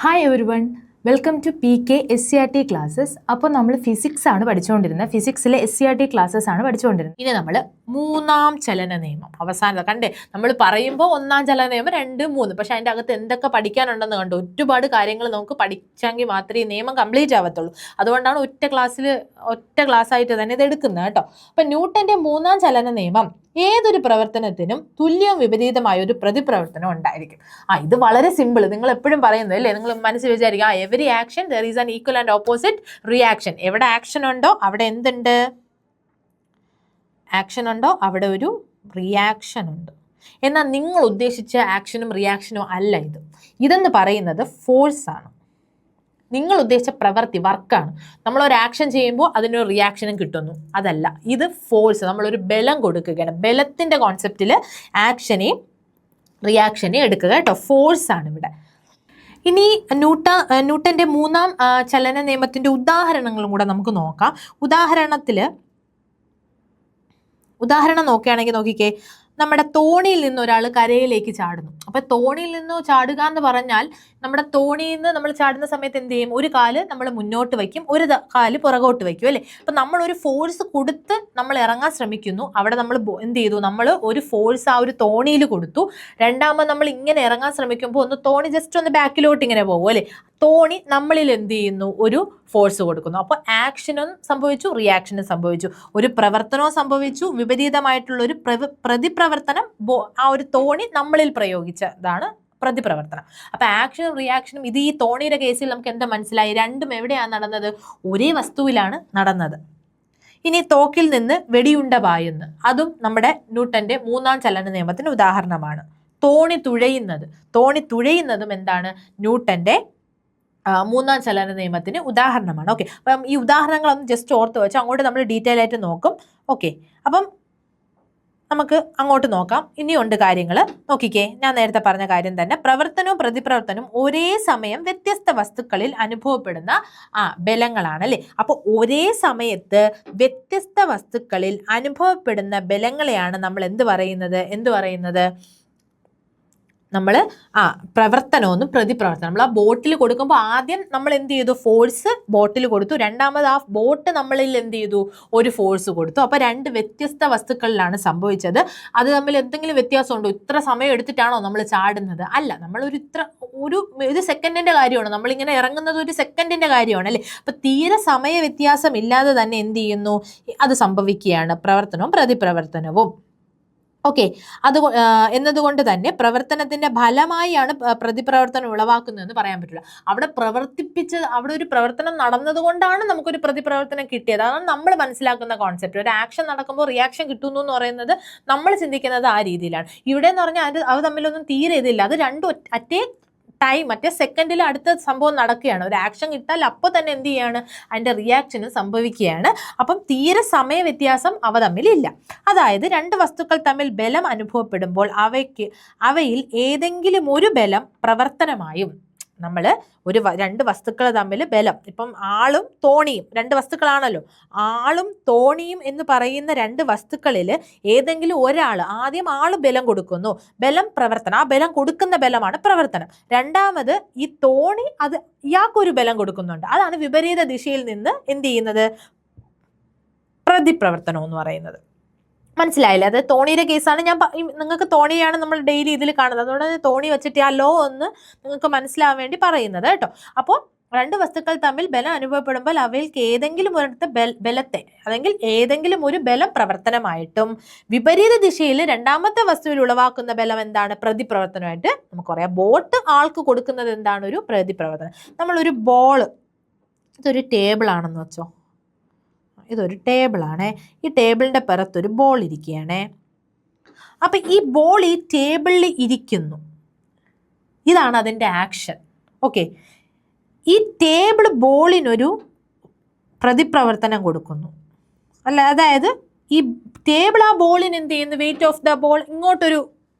Hi everyone, welcome to PK SCRT classes. അപ്പോൾ നമ്മൾ physics ആണ് പഠിച്ചുകൊണ്ടിരുന്നത്. ഫിസിക്സിലെ SCRT ക്ലാസ്സസ് ആണ് പഠിച്ചുകൊണ്ടിരുന്നത്. ഇനി നമ്മൾ മൂന്നാം ചലന നിയമം അവസാനം കണ്ടേ. നമ്മൾ പറയുമ്പോൾ ഒന്നാം ചലന നിയമം 2, 3, പക്ഷെ അതിൻ്റെ അകത്ത് എന്തൊക്കെ പഠിക്കാനുണ്ടെന്ന് കണ്ടു. ഒരുപാട് കാര്യങ്ങൾ നമുക്ക് പഠിച്ചെങ്കിൽ മാത്രമേ ഈ നിയമം കംപ്ലീറ്റ് ആവത്തുള്ളൂ. അതുകൊണ്ടാണ് ഒറ്റ ക്ലാസ് ആയിട്ട് തന്നെ ഇത് എടുക്കുന്നത് കേട്ടോ. അപ്പം ന്യൂട്ടന്റെ മൂന്നാം ചലന നിയമം ഏതൊരു പ്രവർത്തനത്തിനും തുല്യവും വിപരീതമായ ഒരു പ്രതിപ്രവർത്തനം ഉണ്ടായിരിക്കും. ഇത് വളരെ സിമ്പിൾ. നിങ്ങൾ എപ്പോഴും പറയുന്നത് അല്ലേ, നിങ്ങൾ മനസ്സിൽ വിചാരിക്കുക every action there is an equal and opposite reaction. എവിടെ ആക്ഷൻ ഉണ്ടോ അവിടെ എന്തുണ്ട്? ആക്ഷൻ ഉണ്ടോ അവിടെ ഒരു റിയാക്ഷൻ ഉണ്ട്. എന്നാൽ നിങ്ങൾ ഉദ്ദേശിച്ച ആക്ഷനും റിയാക്ഷനും അല്ല ഇതെന്ന് പറയുന്നത് ഫോഴ്സ് ആണ്. നിങ്ങൾ ഉദ്ദേശിച്ച പ്രവൃത്തി വർക്കാണ്. നമ്മളൊരു ആക്ഷൻ ചെയ്യുമ്പോൾ അതിനൊരു റിയാക്ഷനും കിട്ടുന്നു, അതല്ല. ഇത് ഫോഴ്സ്, നമ്മളൊരു ബലം കൊടുക്കുകയാണ്. ബലത്തിൻ്റെ കോൺസെപ്റ്റിൽ ആക്ഷനെയും റിയാക്ഷനെയും എടുക്കുക കേട്ടോ. ഫോഴ്സ് ആണ് ഇവിടെ. ഇനി ന്യൂട്ടന്റെ മൂന്നാം ചലന നിയമത്തിന്റെ ഉദാഹരണങ്ങളും കൂടെ നമുക്ക് നോക്കാം. ഉദാഹരണം നോക്കുകയാണെങ്കിൽ നോക്കിക്കേ, നമ്മുടെ തോണിയിൽ നിന്ന് ഒരാൾ കരയിലേക്ക് ചാടുന്നു. അപ്പം തോണിയിൽ നിന്ന് ചാടുക എന്ന് പറഞ്ഞാൽ നമ്മുടെ തോണിയിൽ നിന്ന് നമ്മൾ ചാടുന്ന സമയത്ത് എന്ത് ചെയ്യും? ഒരു കാല് നമ്മൾ മുന്നോട്ട് വയ്ക്കും, ഒരു കാല് പുറകോട്ട് വയ്ക്കും അല്ലേ. അപ്പം നമ്മളൊരു ഫോഴ്സ് കൊടുത്ത് നമ്മൾ ഇറങ്ങാൻ ശ്രമിക്കുന്നു. അവിടെ നമ്മൾ എന്ത് ചെയ്തു? നമ്മൾ ഒരു ഫോഴ്സ് ആ ഒരു തോണിയിൽ കൊടുത്തു. രണ്ടാമത് നമ്മൾ ഇങ്ങനെ ഇറങ്ങാൻ ശ്രമിക്കുമ്പോൾ തോണി ജസ്റ്റ് ഒന്ന് ബാക്കിലോട്ട് ഇങ്ങനെ പോകും അല്ലേ. തോണി നമ്മളിൽ എന്ത് ചെയ്യുന്നു? ഒരു ഫോഴ്സ് കൊടുക്കുന്നു. അപ്പോൾ ആക്ഷനും സംഭവിച്ചു, റിയാക്ഷനും സംഭവിച്ചു. ഒരു പ്രവർത്തനവും സംഭവിച്ചു, വിപരീതമായിട്ടുള്ള ഒരു പ്രതിപ്രവർത്തനം ആ ഒരു തോണി നമ്മളിൽ പ്രയോഗിച്ചതാണ് പ്രതിപ്രവർത്തനം. അപ്പൊ ആക്ഷനും റിയാക്ഷനും ഇത് ഈ തോണിയുടെ കേസിൽ നമുക്ക് എന്താ മനസ്സിലായി? രണ്ടും എവിടെയാണ് നടന്നത്? ഒരേ വസ്തുവിലാണ് നടന്നത്. ഇനി തോക്കിൽ നിന്ന് വെടിയുണ്ട പായുന്നു, അതും നമ്മുടെ ന്യൂട്ടന്റെ മൂന്നാം ചലന നിയമത്തിന് ഉദാഹരണമാണ്. തോണി തുഴയുന്നതും എന്താണ്? ന്യൂട്ടന്റെ മൂന്നാം ചലന നിയമത്തിന് ഉദാഹരണമാണ്. ഓക്കെ, അപ്പം ഈ ഉദാഹരണങ്ങളൊന്നും ജസ്റ്റ് ഓർത്ത് വെച്ച് അങ്ങോട്ട് നമ്മൾ ഡീറ്റെയിൽ ആയിട്ട് നോക്കും. ഓക്കെ, അപ്പം നമുക്ക് അങ്ങോട്ട് നോക്കാം. ഇനിയുണ്ട് കാര്യങ്ങൾ. നോക്കിക്കേ, ഞാൻ നേരത്തെ പറഞ്ഞ കാര്യം തന്നെ. പ്രവർത്തനവും പ്രതിപ്രവർത്തനവും ഒരേ സമയം വ്യത്യസ്ത വസ്തുക്കളിൽ അനുഭവപ്പെടുന്ന ബലങ്ങളാണ് അല്ലേ. അപ്പോൾ ഒരേ സമയത്ത് വ്യത്യസ്ത വസ്തുക്കളിൽ അനുഭവപ്പെടുന്ന ബലങ്ങളെയാണ് നമ്മൾ എന്ത് പറയുന്നത്? നമ്മൾ പ്രവർത്തനമൊന്നും പ്രതിപ്രവർത്തനം. നമ്മൾ ആ ബോട്ടിൽ കൊടുക്കുമ്പോൾ ആദ്യം നമ്മൾ എന്ത് ചെയ്തു? ഫോഴ്സ് ബോട്ടിൽ കൊടുത്തു. രണ്ടാമത് ആ ബോട്ട് നമ്മളിൽ എന്ത് ചെയ്തു? ഒരു ഫോഴ്സ് കൊടുത്തു. അപ്പോൾ രണ്ട് വ്യത്യസ്ത വസ്തുക്കളിലാണ് സംഭവിച്ചത്. അത് തമ്മിൽ എന്തെങ്കിലും വ്യത്യാസമുണ്ടോ? ഇത്ര സമയം എടുത്തിട്ടാണോ നമ്മൾ ചാടുന്നത്? അല്ല, നമ്മൾ ഒരു സെക്കൻഡിന്റെ കാര്യമാണ്. നമ്മളിങ്ങനെ ഇറങ്ങുന്നത് ഒരു സെക്കൻഡിന്റെ കാര്യമാണ് അല്ലേ. അപ്പൊ തീരെ സമയ വ്യത്യാസം ഇല്ലാതെ തന്നെ എന്ത് ചെയ്യുന്നു? അത് സംഭവിക്കുകയാണ്, പ്രവർത്തനവും പ്രതിപ്രവർത്തനവും. ഓക്കെ, എന്നതുകൊണ്ട് തന്നെ പ്രവർത്തനത്തിന്റെ ഫലമായാണ് പ്രതിപ്രവർത്തനം ഉളവാക്കുന്നതെന്ന് പറയാൻ പറ്റില്ല. അവിടെ ഒരു പ്രവർത്തനം നടന്നതുകൊണ്ടാണ് നമുക്കൊരു പ്രതിപ്രവർത്തനം കിട്ടിയത്. അതാണ് നമ്മൾ മനസ്സിലാക്കുന്ന കോൺസെപ്റ്റ്. ഒരു ആക്ഷൻ നടക്കുമ്പോൾ റിയാക്ഷൻ കിട്ടുന്നു എന്ന് പറയുന്നത് നമ്മൾ ചിന്തിക്കുന്നത് ആ രീതിയിലാണ്. ഇവിടെ എന്ന് പറഞ്ഞാൽ അത് തമ്മിലൊന്നും തീരെ ഇതില്ല. അത് രണ്ടും മറ്റേ സെക്കൻഡിൽ അടുത്ത സംഭവം നടക്കുകയാണ്. ഒരു ആക്ഷൻ കിട്ടാൽ അപ്പോൾ തന്നെ എന്ത് ചെയ്യാണ്? അതിൻ്റെ റിയാക്ഷന് സംഭവിക്കുകയാണ്. അപ്പം തീരെ സമയ വ്യത്യാസം അവ തമ്മിലില്ല. അതായത് രണ്ട് വസ്തുക്കൾ തമ്മിൽ ബലം അനുഭവപ്പെടുമ്പോൾ അവയിൽ ഏതെങ്കിലും ഒരു ബലം പ്രവർത്തനമായും, നമ്മൾ രണ്ട് വസ്തുക്കൾ തമ്മിൽ ബലം, ഇപ്പം ആളും തോണിയും രണ്ട് വസ്തുക്കളാണല്ലോ. ആളും തോണിയും എന്ന് പറയുന്ന രണ്ട് വസ്തുക്കളിൽ ഏതെങ്കിലും ആദ്യം ആള് ബലം കൊടുക്കുന്നു, ബലം പ്രവർത്തനം. ആ ബലം കൊടുക്കുന്ന ബലമാണ് പ്രവർത്തനം. രണ്ടാമത് ഈ തോണി ഇയാൾക്കൊരു ബലം കൊടുക്കുന്നുണ്ട്. അതാണ് വിപരീത ദിശയിൽ നിന്ന് എന്ത് ചെയ്യുന്നത്? പ്രതിപ്രവർത്തനം എന്ന് പറയുന്നത്. മനസ്സിലായില്ലേ? അത് തോണിയുടെ കേസാണ്. നിങ്ങൾക്ക് തോണിയാണ് നമ്മൾ ഡെയിലി ഇതിൽ കാണുന്നത്. അതുകൊണ്ട് തോണി വെച്ചിട്ട് ആ ലോ ഒന്ന് നിങ്ങൾക്ക് മനസ്സിലാവാൻ വേണ്ടി പറയുന്നത് കേട്ടോ. അപ്പോൾ രണ്ട് വസ്തുക്കൾ തമ്മിൽ ബലം അനുഭവപ്പെടുമ്പോൾ അവയ്ക്ക് ഏതെങ്കിലും ഒരിടത്ത് ബലത്തെ അല്ലെങ്കിൽ ഏതെങ്കിലും ഒരു ബലം പ്രവർത്തനമായിട്ടും വിപരീത ദിശയിൽ രണ്ടാമത്തെ വസ്തുവിൽ ഉളവാക്കുന്ന ബലം എന്താണ്? പ്രതിപ്രവർത്തനമായിട്ട് നമുക്ക് പറയാം. ബോട്ട് ആൾക്ക് കൊടുക്കുന്നത് എന്താണ്? ഒരു പ്രതിപ്രവർത്തനം. നമ്മളൊരു ഇതൊരു ടേബിൾ ആണെന്ന് വെച്ചോ. ഇതൊരു ടേബിളാണേ. ഈ ടേബിളിൻ്റെ പുറത്തൊരു ബോൾ ഇരിക്കുകയാണേ. അപ്പം ഈ ബോൾ ഈ ടേബിളിൽ ഇരിക്കുന്നു. ഇതാണ് അതിൻ്റെ ആക്ഷൻ. ഓക്കെ, ഈ ടേബിൾ ബോളിനൊരു പ്രതിപ്രവർത്തനം കൊടുക്കുന്നു അതായത് ഈ ടേബിൾ ആ ബോളിന് എന്ത് ചെയ്യുന്നു? വെയിറ്റ് ഓഫ് ദ ബോൾ ഇങ്ങോട്ടൊരു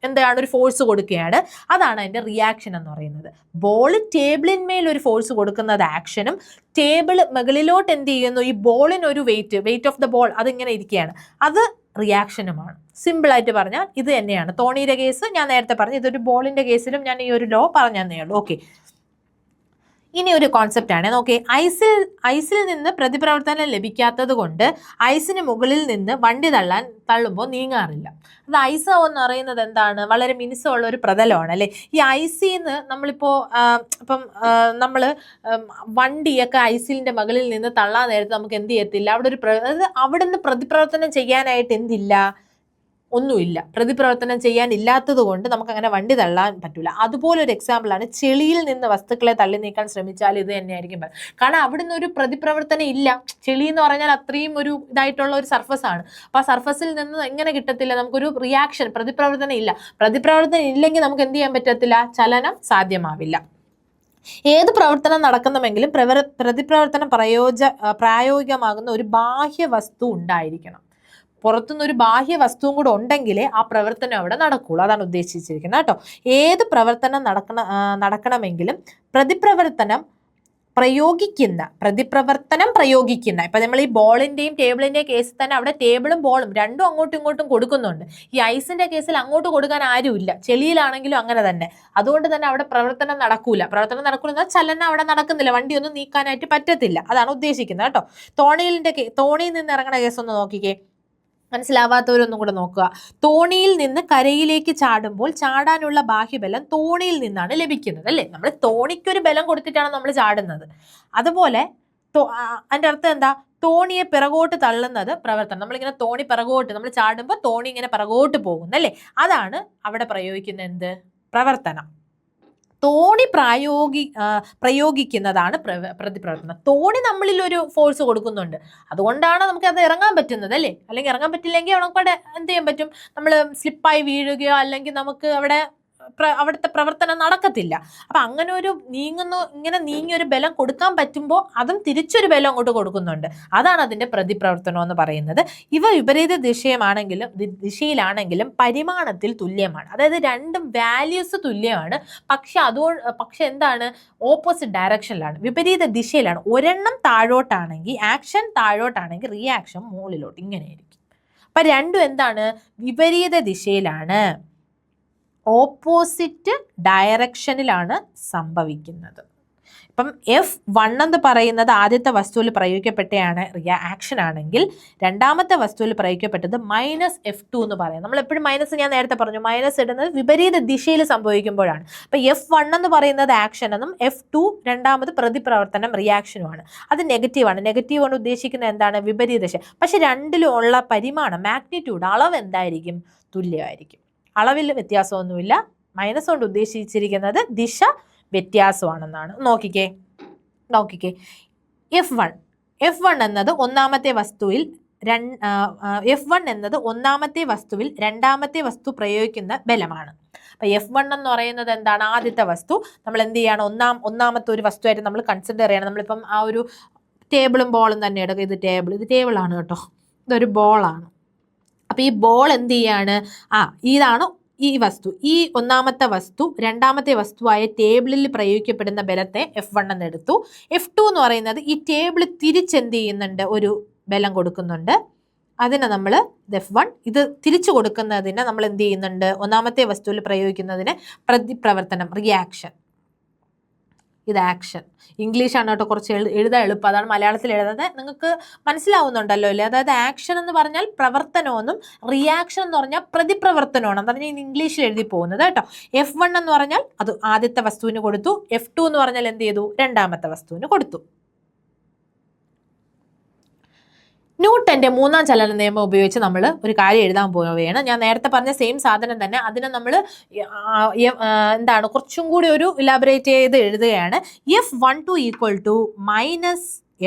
ഒരു ഫോഴ്സ് കൊടുക്കുകയാണ്. അതാണ് അതിൻ്റെ റിയാക്ഷൻ എന്ന് പറയുന്നത്. ബോൾ ടേബിളിന്മേൽ ഒരു ഫോഴ്സ് കൊടുക്കുന്നത് ആക്ഷനും, ടേബിൾ മുകളിലോട്ട് എന്ത് ചെയ്യുന്നു? ഈ ബോളിനൊരു വെയിറ്റ് ഓഫ് ദ ബോൾ അതിങ്ങനെ ഇരിക്കുകയാണ്, അത് റിയാക്ഷനുമാണ്. സിമ്പിളായിട്ട് പറഞ്ഞാൽ ഇത് തന്നെയാണ്. തോണിയുടെ കേസ് ഞാൻ നേരത്തെ പറഞ്ഞു, ഇതൊരു ബോളിൻ്റെ കേസിലും ഞാൻ ഈ ഒരു ലോ പറഞ്ഞു തന്നേ ഉള്ളൂ. ഓക്കെ, ഇനി ഒരു കോൺസെപ്റ്റ് ആണ് നോക്കി, ഐസിൽ നിന്ന് പ്രതിപ്രവർത്തനം ലഭിക്കാത്തത് കൊണ്ട് ഐസിന് മുകളിൽ നിന്ന് വണ്ടി തള്ളുമ്പോൾ നീങ്ങാറില്ല. അത് ഐസ് എന്ന് പറയുന്നത് എന്താണ്, വളരെ മിനുസമുള്ള ഒരു പ്രതലമാണ് അല്ലെ. ഈ ഐസിൽ നിന്ന് നമ്മളിപ്പോ ഇപ്പം നമ്മൾ വണ്ടിയൊക്കെ ഐസിലിന്റെ മുകളിൽ നിന്ന് തള്ളാൻ നേരത്ത് നമുക്ക് എന്ത് ചെയ്യത്തില്ല, അവിടെ നിന്ന് പ്രതിപ്രവർത്തനം ചെയ്യാനായിട്ട് എന്തില്ല, ഒന്നുമില്ല. പ്രതിപ്രവർത്തനം ചെയ്യാനില്ലാത്തത് കൊണ്ട് നമുക്ക് അങ്ങനെ വണ്ടി തള്ളാൻ പറ്റില്ല. അതുപോലെ ഒരു എക്സാമ്പിളാണ്, ചെളിയിൽ നിന്ന് വസ്തുക്കളെ തള്ളി നീക്കാൻ ശ്രമിച്ചാൽ ഇത് തന്നെയായിരിക്കും. കാരണം അവിടുന്ന് ഒരു പ്രതിപ്രവർത്തനം ഇല്ല. ചെളി എന്ന് പറഞ്ഞാൽ അത്രയും ഒരു ഇതായിട്ടുള്ള ഒരു സർഫസ് ആണ്. അപ്പൊ ആ സർഫസിൽ നിന്ന് എങ്ങനെ കിട്ടത്തില്ല, നമുക്കൊരു റിയാക്ഷൻ, പ്രതിപ്രവർത്തനം ഇല്ല. പ്രതിപ്രവർത്തനം ഇല്ലെങ്കിൽ നമുക്ക് എന്ത് ചെയ്യാൻ പറ്റത്തില്ല, ചലനം സാധ്യമാവില്ല. ഏത് പ്രവർത്തനം നടക്കുന്നുമെങ്കിലും പ്രതിപ്രവർത്തനം പ്രായോഗികമാകുന്ന ഒരു ബാഹ്യ വസ്തു ഉണ്ടായിരിക്കണം. പുറത്തുനിന്ന് ഒരു ബാഹ്യ വസ്തുവും കൂടെ ഉണ്ടെങ്കിലേ ആ പ്രവർത്തനം അവിടെ നടക്കുള്ളൂ. അതാണ് ഉദ്ദേശിച്ചിരിക്കുന്നത് കേട്ടോ. ഏത് പ്രവർത്തനം നടക്കണമെങ്കിലും പ്രതിപ്രവർത്തനം പ്രയോഗിക്കുന്ന ഇപ്പൊ നമ്മൾ ഈ ബോളിന്റെയും ടേബിളിന്റെയും കേസിൽ തന്നെ അവിടെ ടേബിളും ബോളും രണ്ടും അങ്ങോട്ടും ഇങ്ങോട്ടും കൊടുക്കുന്നുണ്ട്. ഈ ഐസിന്റെ കേസിൽ അങ്ങോട്ട് കൊടുക്കാൻ ആരുമില്ല, ചെളിയിലാണെങ്കിലും അങ്ങനെ തന്നെ. അതുകൊണ്ട് തന്നെ അവിടെ പ്രവർത്തനം നടക്കൂല. ചലനം അവിടെ നടക്കുന്നില്ല, വണ്ടിയൊന്നും നീക്കാനായിട്ട് പറ്റത്തില്ല. അതാണ് ഉദ്ദേശിക്കുന്നത് കേട്ടോ. തോണിയിൽ നിന്ന് ഇറങ്ങുന്ന കേസ് ഒന്ന് നോക്കിക്കേ, മനസ്സിലാവാത്തവരൊന്നും കൂടെ നോക്കുക. തോണിയിൽ നിന്ന് കരയിലേക്ക് ചാടുമ്പോൾ ചാടാനുള്ള ബാഹ്യബലം തോണിയിൽ നിന്നാണ് ലഭിക്കുന്നത് അല്ലേ. നമ്മൾ തോണിക്കൊരു ബലം കൊടുത്തിട്ടാണ് നമ്മൾ ചാടുന്നത്. അതുപോലെ അതിന്റെ അർത്ഥം എന്താ, തോണിയെ പിറകോട്ട് തള്ളുന്നത് പ്രവർത്തനം. നമ്മളിങ്ങനെ തോണി പിറകോട്ട്, നമ്മൾ ചാടുമ്പോൾ തോണി ഇങ്ങനെ പിറകോട്ട് പോകുന്നല്ലേ, അതാണ് അവിടെ പ്രയോഗിക്കുന്ന എന്ത്, പ്രവർത്തനം. തോണി പ്രയോഗിക്കുന്നതാണ് പ്രതിപ്രവർത്തനം. തോണി നമ്മളിൽ ഒരു ഫോഴ്സ് കൊടുക്കുന്നുണ്ട്, അതുകൊണ്ടാണ് നമുക്ക് അത് ഇറങ്ങാൻ പറ്റുന്നത് അല്ലേ. അല്ലെങ്കിൽ ഇറങ്ങാൻ പറ്റില്ലെങ്കിൽ നമുക്കവിടെ എന്ത് ചെയ്യാൻ പറ്റും, നമ്മൾ സ്ലിപ്പായി വീഴുകയോ അല്ലെങ്കിൽ നമുക്ക് അവിടുത്തെ പ്രവർത്തനം നടക്കത്തില്ല. അപ്പൊ അങ്ങനെ ഒരു ഇങ്ങനെ നീങ്ങിയ ഒരു ബലം കൊടുക്കാൻ പറ്റുമ്പോൾ അതും തിരിച്ചൊരു ബലം അങ്ങോട്ട് കൊടുക്കുന്നുണ്ട്. അതാണ് അതിന്റെ പ്രതിപ്രവർത്തനം എന്ന് പറയുന്നത്. ഇവ വിപരീത ദിശയിലാണെങ്കിലും പരിമാണത്തിൽ തുല്യമാണ്. അതായത് രണ്ടും വാല്യൂസ് തുല്യമാണ്, പക്ഷെ എന്താണ്, ഓപ്പോസിറ്റ് ഡയറക്ഷനിലാണ്, വിപരീത ദിശയിലാണ്. ഒരെണ്ണം താഴോട്ടാണെങ്കിൽ ആക്ഷൻ താഴോട്ടാണെങ്കിൽ റിയാക്ഷൻ മുകളിലോട്ട്, ഇങ്ങനെയായിരിക്കും. അപ്പൊ രണ്ടും എന്താണ്, വിപരീത ദിശയിലാണ്, ഓപ്പോസിറ്റ് ഡയറക്ഷനിലാണ് സംഭവിക്കുന്നത്. ഇപ്പം F1 എന്ന് പറയുന്നത് ആദ്യത്തെ വസ്തുവിൽ പ്രയോഗിക്കപ്പെട്ടയാണ് ആക്ഷൻ ആണെങ്കിൽ രണ്ടാമത്തെ വസ്തുവിൽ പ്രയോഗിക്കപ്പെട്ടത് -F2 എന്ന് പറയാം. നമ്മൾ എപ്പോഴും മൈനസ്, ഞാൻ നേരത്തെ പറഞ്ഞു, മൈനസ് ഇടുന്നത് വിപരീത ദിശയിൽ സംഭവിക്കുമ്പോഴാണ്. അപ്പൊ F1 എന്ന് പറയുന്നത് ആക്ഷൻ എന്നും F2 രണ്ടാമത് പ്രതിപ്രവർത്തനം റിയാക്ഷനുമാണ്. അത് നെഗറ്റീവാണ്. നെഗറ്റീവ് കൊണ്ട് ഉദ്ദേശിക്കുന്നത് എന്താണ്, വിപരീത ദിശ. പക്ഷെ രണ്ടിലും ഉള്ള പരിമാണം, മാഗ്നിറ്റ്യൂഡ്, അളവ് എന്തായിരിക്കും, തുല്യമായിരിക്കും. അളവിൽ വ്യത്യാസമൊന്നുമില്ല. മൈനസ് കൊണ്ട് ഉദ്ദേശിച്ചിരിക്കുന്നത് ദിശ വ്യത്യാസമാണെന്നാണ്. നോക്കിക്കേ F1 എന്നത് ഒന്നാമത്തെ വസ്തുവിൽ രണ്ടാമത്തെ വസ്തു പ്രയോഗിക്കുന്ന ബലമാണ്. അപ്പൊ F1 എന്ന് പറയുന്നത് എന്താണ്, ആദ്യത്തെ വസ്തു. നമ്മൾ എന്ത് ചെയ്യണം, ഒന്നാമത്തെ ഒരു വസ്തുവായിട്ട് നമ്മൾ കൺസിഡർ ചെയ്യണം. നമ്മളിപ്പം ആ ഒരു ടേബിളും ബോളും തന്നെ എടുക്കുക. ഇത് ടേബിളാണ് കേട്ടോ, ഇതൊരു ബോളാണ്. അപ്പൊ ഈ ബോൾ എന്ത് ചെയ്യാണ്, ഇതാണ് ഈ വസ്തു. ഈ ഒന്നാമത്തെ വസ്തു രണ്ടാമത്തെ വസ്തുവായ ടേബിളിൽ പ്രയോഗിക്കപ്പെടുന്ന ബലത്തെ F1 എന്ന് എടുത്തു. F2 എന്ന് പറയുന്നത് ഈ ടേബിൾ തിരിച്ചെന്ത് ചെയ്യുന്നുണ്ട്, ഒരു ബലം കൊടുക്കുന്നുണ്ട്. അതിനെ നമ്മൾ F1, ഇത് തിരിച്ചു കൊടുക്കുന്നതിനെ നമ്മൾ എന്ത് ചെയ്യുന്നുണ്ട്, ഒന്നാമത്തെ വസ്തുവിൽ പ്രയോഗിക്കുന്നതിന് പ്രതിപ്രവർത്തനം, റിയാക്ഷൻ. ഇത് ആക്ഷൻ. ഇംഗ്ലീഷാണ് കേട്ടോ, കുറച്ച് എഴുതാൻ എളുപ്പം, അതാണ് മലയാളത്തിൽ എഴുതുന്നത്. നിങ്ങൾക്ക് മനസ്സിലാവുന്നുണ്ടല്ലോ അല്ലേ. അതായത് ആക്ഷൻ എന്ന് പറഞ്ഞാൽ പ്രവർത്തനമെന്നും റിയാക്ഷൻ എന്ന് പറഞ്ഞാൽ പ്രതിപ്രവർത്തനമാണ്. അതാണ് ഞാൻ ഇംഗ്ലീഷിൽ എഴുതി പോകുന്നത് കേട്ടോ. F1 എന്ന് പറഞ്ഞാൽ അത് ആദ്യത്തെ വസ്തുവിന് കൊടുത്തു. F2 എന്ന് പറഞ്ഞാൽ എന്ത് ചെയ്തു, രണ്ടാമത്തെ വസ്തുവിന് കൊടുത്തു. ന്യൂട്ടന്റെ മൂന്നാം ചലന നിയമം ഉപയോഗിച്ച് നമ്മൾ ഒരു കാര്യം എഴുതാൻ പോവുകയാണ്. ഞാൻ നേരത്തെ പറഞ്ഞ സെയിം സാധനം തന്നെ, അതിനെ നമ്മൾ എന്താണ് കുറച്ചും കൂടി ഒരു ഇലാബറേറ്റ് ചെയ്ത് എഴുതുകയാണ്. F12 -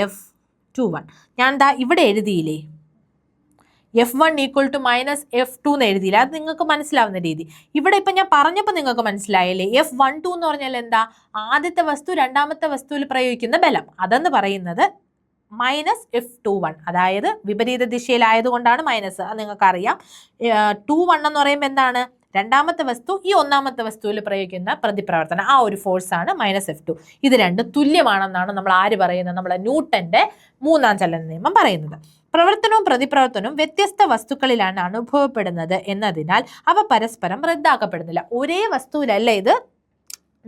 F21. ഞാൻ ഇവിടെ എഴുതിയില്ലേ, F1 -F2 എന്ന് എഴുതിയില്ല. അത് നിങ്ങൾക്ക് മനസ്സിലാവുന്ന രീതി. ഇവിടെ ഇപ്പം ഞാൻ പറഞ്ഞപ്പോൾ നിങ്ങൾക്ക് മനസ്സിലായില്ലേ. F12 എന്ന് പറഞ്ഞാൽ എന്താ, ആദ്യത്തെ വസ്തു രണ്ടാമത്തെ വസ്തുവിൽ പ്രയോഗിക്കുന്ന ബലം. അതെന്ന് പറയുന്നത് -F21, അതായത് വിപരീത ദിശയിലായതുകൊണ്ടാണ് മൈനസ്. അത് നിങ്ങൾക്കറിയാം. 21 എന്ന് പറയുമ്പോൾ എന്താണ്, രണ്ടാമത്തെ വസ്തു ഈ ഒന്നാമത്തെ വസ്തുവിൽ പ്രയോഗിക്കുന്ന പ്രതിപ്രവർത്തനം, ആ ഒരു ഫോഴ്സാണ് -F2. ഇത് രണ്ടും തുല്യമാണെന്നാണ് നമ്മൾ ആര് പറയുന്നത്, നമ്മളെ ന്യൂട്ടന്റെ മൂന്നാം ചലന നിയമം പറയുന്നത്. പ്രവർത്തനവും പ്രതിപ്രവർത്തനവും വ്യത്യസ്ത വസ്തുക്കളിലാണ് അനുഭവപ്പെടുന്നത് എന്നതിനാൽ അവ പരസ്പരം റദ്ദാക്കപ്പെടുന്നില്ല. ഒരേ വസ്തുവിലല്ല ഇത്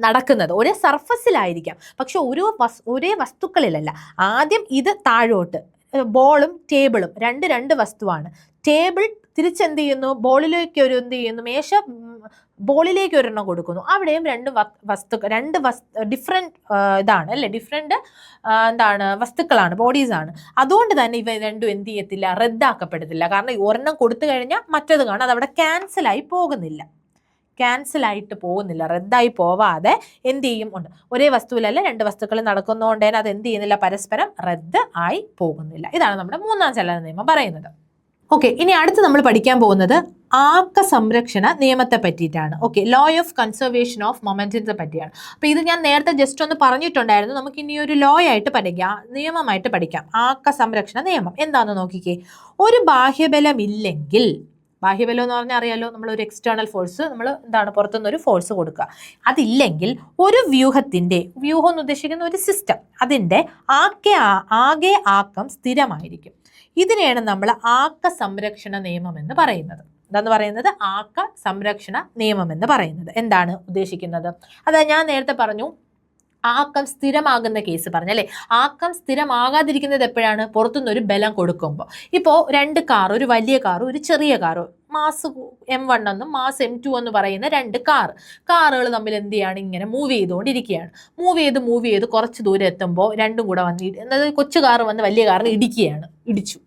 നടക്കുന്നത്, ഒരേ സർഫസിലായിരിക്കാം, പക്ഷെ ഒരേ വസ്തുക്കളിലല്ല. ആദ്യം ഇത് താഴോട്ട്, ബോളും ടേബിളും രണ്ട് വസ്തുവാണ്. ടേബിൾ തിരിച്ചെന്ത് ചെയ്യുന്നു, ബോളിലേക്ക് ഒരു എന്ത് ചെയ്യുന്നു, മേശ ബോളിലേക്ക് ഒരെണ്ണം കൊടുക്കുന്നു. അവിടെയും രണ്ട് ഡിഫറെൻറ്റ് ഇതാണ് അല്ലേ, ഡിഫറെൻറ്റ് വസ്തുക്കളാണ്, ബോഡീസാണ്. അതുകൊണ്ട് തന്നെ ഇവ രണ്ടും എന്ത് ചെയ്യത്തില്ല, റദ്ദാക്കപ്പെടത്തില്ല. കാരണം ഒരെണ്ണം കൊടുത്തു കഴിഞ്ഞാൽ മറ്റേത് കാണാം, അതവിടെ ക്യാൻസലായി പോകുന്നില്ല, റദ്ദായി പോവാതെ എന്ത് ചെയ്യും ഉണ്ട്. ഒരേ വസ്തുവിലല്ല രണ്ട് വസ്തുക്കൾ നടക്കുന്നതുകൊണ്ട് തന്നെ അത് എന്ത് ചെയ്യുന്നില്ല, പരസ്പരം റദ്ദ് ആയി പോകുന്നില്ല. ഇതാണ് നമ്മുടെ മൂന്നാം ചലന നിയമം പറയുന്നത്. ഓക്കെ, ഇനി അടുത്ത് നമ്മൾ പഠിക്കാൻ പോകുന്നത് ആക്ക സംരക്ഷണ നിയമത്തെ പറ്റിയിട്ടാണ്. Okay, law of conservation of മൊമെന്റത്തെ പറ്റിയാണ്. അപ്പോൾ ഇത് ഞാൻ നേരത്തെ ജസ്റ്റ് ഒന്ന് പറഞ്ഞിട്ടുണ്ടായിരുന്നു. നമുക്ക് ഇനി ഒരു ലോ ആയിട്ട് പഠിക്കാം, നിയമമായിട്ട് പഠിക്കാം. ആക്ക സംരക്ഷണ നിയമം എന്താണെന്ന് നോക്കിക്കേ. ഒരു ബാഹ്യബലം ഇല്ലെങ്കിൽ, ബാഹ്യബലം എന്ന് പറഞ്ഞാൽ അറിയാലോ, നമ്മൾ ഒരു എക്സ്റ്റേണൽ ഫോഴ്സ്, നമ്മൾ പുറത്തുനിന്നൊരു ഫോഴ്സ് കൊടുക്കുക, അതില്ലെങ്കിൽ ഒരു വ്യൂഹത്തിൻ്റെ, വ്യൂഹം എന്ന് ഉദ്ദേശിക്കുന്ന ഒരു സിസ്റ്റം, അതിൻ്റെ ആകെ ആക്കം സ്ഥിരമായിരിക്കും. ഇതിനെയാണ് നമ്മൾ ആക്ക സംരക്ഷണ നിയമം എന്ന് പറയുന്നത്. എന്താന്ന് പറയുന്നത്, ആക്ക സംരക്ഷണ നിയമം എന്ന് പറയുന്നത്. എന്താണ് ഉദ്ദേശിക്കുന്നത്? അതായത് ഞാൻ നേരത്തെ പറഞ്ഞു ആക്കം സ്ഥിരമാകുന്ന കേസ് പറഞ്ഞല്ലേ. ആക്കം സ്ഥിരമാകാതിരിക്കുന്നത് എപ്പോഴാണ്? പുറത്തുനിന്നൊരു ബലം കൊടുക്കുമ്പോൾ. ഇപ്പോൾ രണ്ട് കാർ, ഒരു വലിയ കാറും ഒരു ചെറിയ കാറും, മാസ് M1 എന്നും മാസ് M2 എന്ന് പറയുന്ന രണ്ട് കാറുകൾ തമ്മിൽ എന്ത് ചെയ്യാണ്, ഇങ്ങനെ മൂവ് ചെയ്തുകൊണ്ടിരിക്കുകയാണ്. മൂവ് ചെയ്ത് കുറച്ച് ദൂരം എത്തുമ്പോൾ രണ്ടും കൂടെ വന്ന്, കൊച്ചു കാറ് വന്ന് വലിയ കാറിന് ഇടിച്ചു.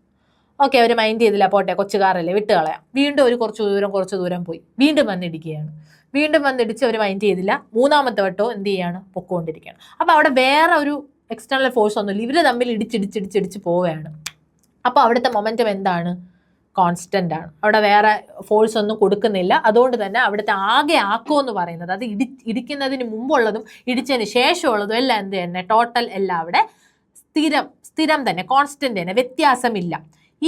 ഓക്കെ, അവർ മൈൻഡ് ചെയ്തില്ല, പോട്ടെ കൊച്ചു കാറല്ലേ, വിട്ട് കളയാം. വീണ്ടും ഒരു കുറച്ച് ദൂരം പോയി, വീണ്ടും വന്നിടിക്കുകയാണ്. വീണ്ടും വന്നിടിച്ച് അവർ മൈൻഡ് ചെയ്തില്ല. മൂന്നാമത്തെ വട്ടവും എന്ത് ചെയ്യാണ്, പൊക്കോണ്ടിരിക്കുകയാണ്. അപ്പോൾ അവിടെ വേറെ ഒരു എക്സ്റ്റേണൽ ഫോഴ്സ് ഒന്നുമില്ല, ഇവർ തമ്മിൽ ഇടിച്ചിടിച്ച് പോവുകയാണ്. അപ്പോൾ അവിടുത്തെ മൊമെൻറ്റം എന്താണ്? കോൺസ്റ്റൻ്റ് ആണ്. അവിടെ വേറെ ഫോഴ്സ് ഒന്നും കൊടുക്കുന്നില്ല. അതുകൊണ്ട് തന്നെ അവിടുത്തെ ആകെ ആക്കം എന്ന് പറയുന്നത്, അത് ഇടിക്കുന്നതിന് മുമ്പുള്ളതും ഇടിച്ചതിന് ശേഷമുള്ളതും എല്ലാം എന്ത് തന്നെ, ടോട്ടൽ എല്ലാം അവിടെ സ്ഥിരം തന്നെ, കോൺസ്റ്റൻ്റ് തന്നെ, വ്യത്യാസമില്ല.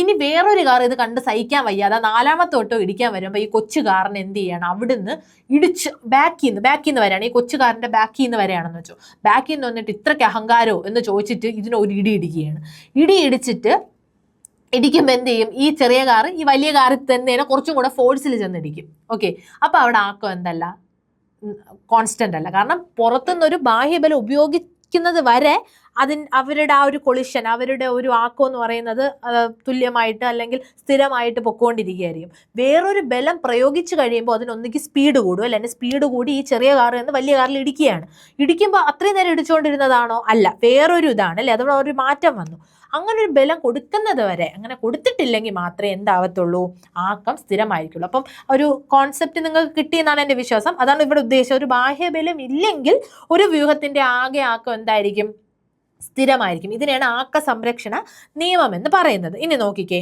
ഇനി വേറൊരു കാർ ഇത് കണ്ട് സഹിക്കാൻ വയ്യാതെ നാലാമത്തെ തൊട്ടോ ഇടിക്കാൻ വരുമ്പോൾ ഈ കൊച്ചു കാറിന് എന്ത് ചെയ്യണം, അവിടുന്ന് ഇടിച്ച് ബാക്കിൽ നിന്ന് വരികയാണ്. ഈ കൊച്ചു കാറിൻ്റെ ബാക്കിൽ നിന്ന് വരികയാണെന്ന് വെച്ചോ, ബാക്കിൽ നിന്ന് വന്നിട്ട് ഇത്രയ്ക്ക് അഹങ്കാരോ എന്ന് ചോദിച്ചിട്ട് ഇതിനൊരു ഇടിക്കുകയാണ്. ഇടിക്കുമ്പോൾ എന്ത് ചെയ്യും, ഈ ചെറിയ കാറ് ഈ വലിയ കാറിൽ തന്നെ കുറച്ചും കൂടെ ഫോഴ്സിൽ ചെന്നിടിക്കും. ഓക്കെ, അപ്പോൾ അവിടെ ആക്കം എന്തല്ല, കോൺസ്റ്റൻ്റ് അല്ല. കാരണം പുറത്തുനിന്നൊരു ബാഹ്യബലം ഉപയോഗിക്കുന്നത് വരെ അവരുടെ ആ ഒരു കൊളിഷൻ, അവരുടെ ഒരു ആക്കം എന്ന് പറയുന്നത് തുല്യമായിട്ട് അല്ലെങ്കിൽ സ്ഥിരമായിട്ട് പൊക്കോണ്ടിരിക്കുകയായിരിക്കും. വേറൊരു ബലം പ്രയോഗിച്ചു കഴിയുമ്പോൾ അതിനൊന്നിക്ക് സ്പീഡ് കൂടും, അല്ലെങ്കിൽ സ്പീഡ് കൂടി ഈ ചെറിയ കാർ എന്ന് വലിയ കാറിൽ ഇടിക്കുമ്പോൾ അത്രയും നേരം ഇടിച്ചുകൊണ്ടിരുന്നതാണോ? അല്ല, വേറൊരു ഇതാണ് അല്ലേ, അതോടെ ഒരു മാറ്റം വന്നു. അങ്ങനെ ഒരു ബലം കൊടുക്കുന്നത് വരെ, അങ്ങനെ കൊടുത്തിട്ടില്ലെങ്കിൽ മാത്രമേ എന്താവത്തുള്ളൂ, ആക്കം സ്ഥിരമായിരിക്കുള്ളൂ. അപ്പം ഒരു കോൺസെപ്റ്റ് നിങ്ങൾക്ക് കിട്ടിയെന്നാണ് എൻ്റെ വിശ്വാസം. അതാണ് ഇവിടെ ഉദ്ദേശിച്ചത്. ഒരു ബാഹ്യബലം ഇല്ലെങ്കിൽ ഒരു വ്യൂഹത്തിൻ്റെ ആകെ ആക്കം എന്തായിരിക്കും, സ്ഥിരമായിരിക്കും. ഇതിനെയാണ് ആക്ക സംരക്ഷണ നിയമം എന്ന് പറയുന്നത്. ഇനി നോക്കിക്കേ,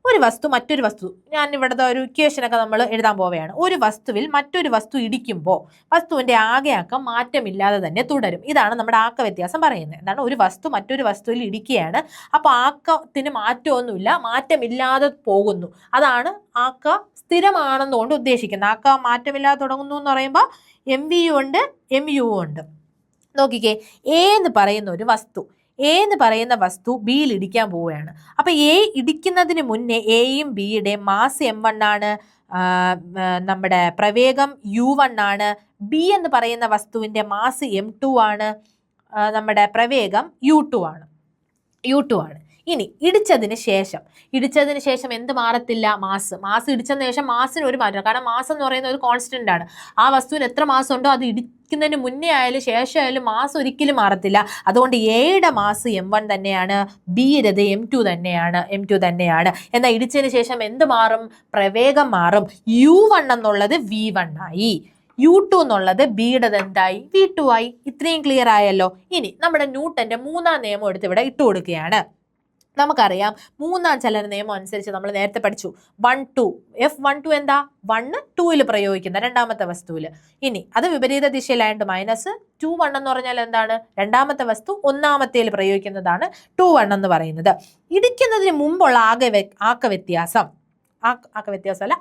ഒരു വസ്തു മറ്റൊരു വസ്തു, ഞാൻ ഇവിടുത്തെ ഒരു ഇക്വേഷനൊക്കെ നമ്മൾ എഴുതാൻ പോവുകയാണ്. ഒരു വസ്തുവിൽ മറ്റൊരു വസ്തു ഇടിക്കുമ്പോൾ വസ്തുവിൻ്റെ ആകെ ആക്കം മാറ്റമില്ലാതെ തന്നെ തുടരും. ഇതാണ് നമ്മുടെ ആക്ക വ്യത്യാസം പറയുന്നത്. എന്താണ്, ഒരു വസ്തു മറ്റൊരു വസ്തുവിൽ ഇടിക്കുകയാണ്, അപ്പോൾ ആക്കത്തിന് മാറ്റമൊന്നുമില്ല, മാറ്റമില്ലാതെ പോകുന്നു. അതാണ് ആക്ക സ്ഥിരമാണെന്നുകൊണ്ട് ഉദ്ദേശിക്കുന്നത്. ആക്ക മാറ്റമില്ലാതെ തുടങ്ങുന്നു എന്ന് പറയുമ്പോൾ MVU ഉണ്ട്, MU ഉണ്ട്. നോക്കിക്കേ, എ എന്ന് പറയുന്ന വസ്തു ബിയിൽ ഇടിക്കാൻ പോവുകയാണ്. അപ്പോൾ എ ഇടിക്കുന്നതിന് മുന്നേ എയും ബിയുടെ മാസ് M1 ആണ്, നമ്മുടെ പ്രവേഗം U1 ആണ്. ബി എന്ന് പറയുന്ന വസ്തുവിൻ്റെ മാസ് M2 ആണ്, നമ്മുടെ പ്രവേഗം U2 ആണ്. ഇനി ഇടിച്ചതിന് ശേഷം എന്ത് മാറത്തില്ല, മാസ് ഇടിച്ചതിന് ശേഷം മാസിന് ഒരു മാറ്റം. കാരണം മാസ് എന്ന് പറയുന്നത് ഒരു കോൺസ്റ്റന്റ് ആണ്. ആ വസ്തുവിന് എത്ര മാസം ഉണ്ടോ അത് ഇടിക്കുന്നതിന് മുന്നേ ആയാലും ശേഷം ആയാലും മാസ് ഒരിക്കലും മാറത്തില്ല. അതുകൊണ്ട് എയുടെ മാസ് M1 തന്നെയാണ്, ബിയുടേത് M2 തന്നെയാണ്. എന്നാൽ ഇടിച്ചതിന് ശേഷം എന്ത് മാറും, പ്രവേഗം മാറും. U1 എന്നുള്ളത് V1 ആയി, U2 എന്നുള്ളത് ബിയുടേത് എന്തായി, V2 ആയി. ഇത്രയും ക്ലിയർ ആയല്ലോ. ഇനി നമ്മുടെ ന്യൂട്ടന്റെ മൂന്നാം നിയമം എടുത്ത് ഇവിടെ ഇട്ട് കൊടുക്കുകയാണ്. നമുക്കറിയാം, മൂന്നാം ചലന നിയമം അനുസരിച്ച് നമ്മൾ നേരത്തെ പഠിച്ചു 1 2 F12 എന്താ, 1 2ൽ പ്രയോഗിക്കുന്ന രണ്ടാമത്തെ വസ്തുവിൽ. ഇനി അത് വിപരീത ദിശയിലായിട്ട് -2 എന്ന് പറഞ്ഞാൽ എന്താണ്, രണ്ടാമത്തെ വസ്തു ഒന്നാമത്തേൽ പ്രയോഗിക്കുന്നതാണ് 2 എന്ന് പറയുന്നത്. ഇടിക്കുന്നതിന് മുമ്പുള്ള ആക്ക വ്യത്യാസമല്ല,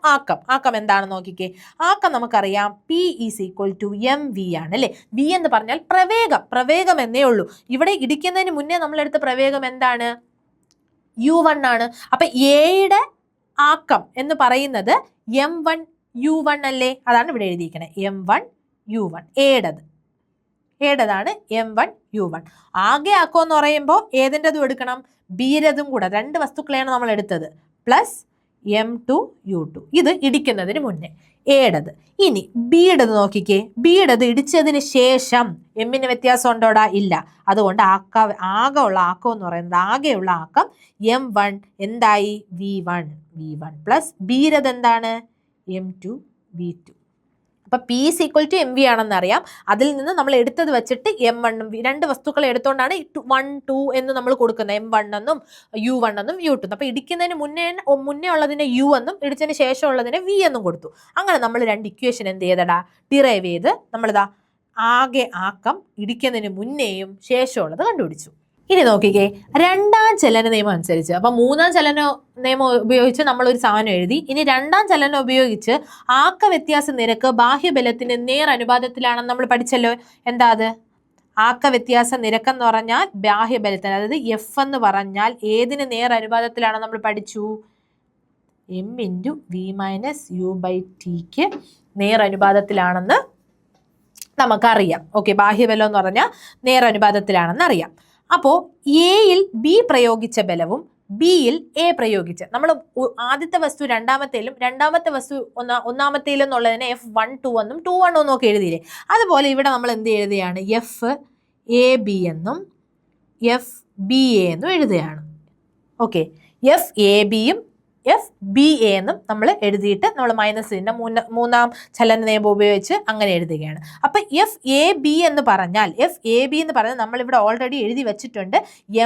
ആക്കം എന്താണെന്ന് നോക്കിക്കേ. ആക്കം നമുക്കറിയാം P = mv ആണ് അല്ലേ. V എന്ന് പറഞ്ഞാൽ പ്രവേഗം എന്നേ ഉള്ളൂ. ഇവിടെ ഇടിക്കുന്നതിന് മുന്നേ നമ്മളെടുത്ത പ്രവേഗം എന്താണ്, U1 ആണ്. അപ്പൊ എയുടെ ആക്കം എന്ന് പറയുന്നത് M1 U1 അല്ലേ, അതാണ് ഇവിടെ എഴുതിയിരിക്കുന്നത്, M1 U1 ഏടത്. എയുടേതാണ് M1U1. ആകെ ആക്കം എന്ന് പറയുമ്പോൾ ഏതിൻ്റെതും എടുക്കണം, ബിയുടേതും കൂടെ, രണ്ട് വസ്തുക്കളെയാണ് നമ്മൾ എടുത്തത്, പ്ലസ് M2U2. ഇത് ഇടിക്കുന്നതിന് മുന്നേ എയുടേത്. ഇനി ബിയുടേത് നോക്കിക്കേ, ബിയുടേത് ഇടിച്ചതിന് ശേഷം എമ്മിന് വ്യത്യാസം ഉണ്ടോടാ? ഇല്ല. അതുകൊണ്ട് ആകെ ഉള്ള ആക്കം എന്ന് പറയുന്നത്, ആകെയുള്ള ആക്കം M1 എന്തായി? V1 പ്ലസ് ബിയുടേത് എന്താണ്? M2V2. അപ്പൊ P is equal to MV ആണെന്ന് അറിയാം. അതിൽ നിന്ന് നമ്മൾ എടുത്തത് വെച്ചിട്ട് M1 രണ്ട് വസ്തുക്കളെ എടുത്തുകൊണ്ടാണ് 1, 2 എന്ന് നമ്മൾ കൊടുക്കുന്നത്. M1 എന്നും U1 എന്നും U2. അപ്പൊ ഇടിക്കുന്നതിന് മുന്നേ ഉള്ളതിനെ U എന്നും ഇടിച്ചതിന് ശേഷം ഉള്ളതിനെ V എന്നും കൊടുത്തു. അങ്ങനെ നമ്മൾ രണ്ട് ഇക്വേഷൻ എന്ത് ചെയ്തടാ? ഡിറൈവ് ചെയ്ത് നമ്മളിതാ ആകെ ആക്കം ഇടിക്കുന്നതിന് മുന്നേയും ശേഷമുള്ളത് കണ്ടുപിടിച്ചു. ഇനി നോക്കിക്കേ, രണ്ടാം ചലന നിയമം അനുസരിച്ച്, അപ്പൊ മൂന്നാം ചലന നിയമം ഉപയോഗിച്ച് നമ്മൾ ഒരു സാധനം എഴുതി. ഇനി രണ്ടാം ചലനം ഉപയോഗിച്ച് ആക്ക വ്യത്യാസ നിരക്ക് ബാഹ്യബലത്തിന് നേർ അനുപാതത്തിലാണെന്ന് നമ്മൾ പഠിച്ചല്ലോ. എന്താ അത്? ആക്ക വ്യത്യാസ നിരക്ക് എന്ന് പറഞ്ഞാൽ ബാഹ്യബലത്തിന്, അതായത് F എന്ന് പറഞ്ഞാൽ ഏതിന് നേർ അനുപാതത്തിലാണെന്ന് നമ്മൾ പഠിച്ചു? M×V−U/T നേർ അനുപാതത്തിലാണെന്ന് നമുക്കറിയാം. ഓക്കെ, ബാഹ്യബലം എന്ന് പറഞ്ഞാൽ നേർ അനുപാതത്തിലാണെന്ന് അറിയാം. അപ്പോൾ എയിൽ ബി പ്രയോഗിച്ച ബലവും ബിയിൽ എ പ്രയോഗിച്ച്, നമ്മൾ ആദ്യത്തെ വസ്തു രണ്ടാമത്തേലും രണ്ടാമത്തെ വസ്തു ഒന്നാമത്തേലും എന്നുള്ളതിനെ F1, 2 എന്നും 2, 1 എന്നും ഒക്കെ എഴുതിയില്ലേ? അതുപോലെ ഇവിടെ നമ്മൾ എന്ത് എഴുതുകയാണ്? FAB എന്നും FBA എന്നും എഴുതുകയാണ്. ഓക്കെ, FABയും FBA എന്നും നമ്മൾ എഴുതിയിട്ട് നമ്മൾ മൈനസിന്റെ മൂന്നാം ചലന നിയമം ഉപയോഗിച്ച് അങ്ങനെ എഴുതുകയാണ്. അപ്പൊ FAB എന്ന് പറഞ്ഞാൽ നമ്മളിവിടെ ഓൾറെഡി എഴുതി വെച്ചിട്ടുണ്ട്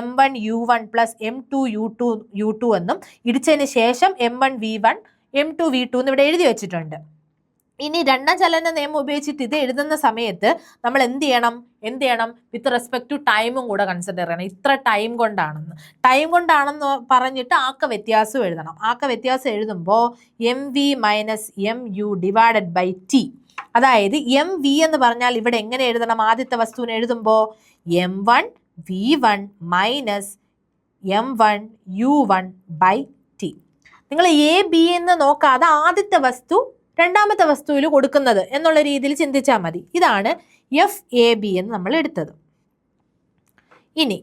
M1U1 പ്ലസ് M2U2 എന്നും ഇടിച്ചതിന് ശേഷം M1V1 M2V2 എന്ന് ഇവിടെ എഴുതി വെച്ചിട്ടുണ്ട്. ഇനി രണ്ടാം ചലന നിയമം ഉപയോഗിച്ചിട്ട് ഇത് എഴുതുന്ന സമയത്ത് നമ്മൾ എന്ത് ചെയ്യണം? വിത്ത് റെസ്പെക്ട് ടു ടൈമും കൂടെ കൺസിഡർ ചെയ്യണം. ഇത്ര ടൈം കൊണ്ടാണെന്ന് പറഞ്ഞിട്ട് ആക്ക വ്യത്യാസം എഴുതണം. ആക്ക വ്യത്യാസം എഴുതുമ്പോൾ MV−MU/T. അതായത് MV എന്ന് പറഞ്ഞാൽ ഇവിടെ എങ്ങനെ എഴുതണം? ആദ്യത്തെ വസ്തുവിനെ എഴുതുമ്പോൾ M1V1 മൈനസ് M1U1/T. നിങ്ങൾ AB എന്ന് നോക്കാതെ ആദ്യത്തെ വസ്തു രണ്ടാമത്തെ വസ്തുവിൽ കൊടുക്കുന്നത് എന്നുള്ള രീതിയിൽ ചിന്തിച്ചാൽ മതി. ഇതാണ് FAB എന്ന് നമ്മൾ എടുത്തത്. ഇനി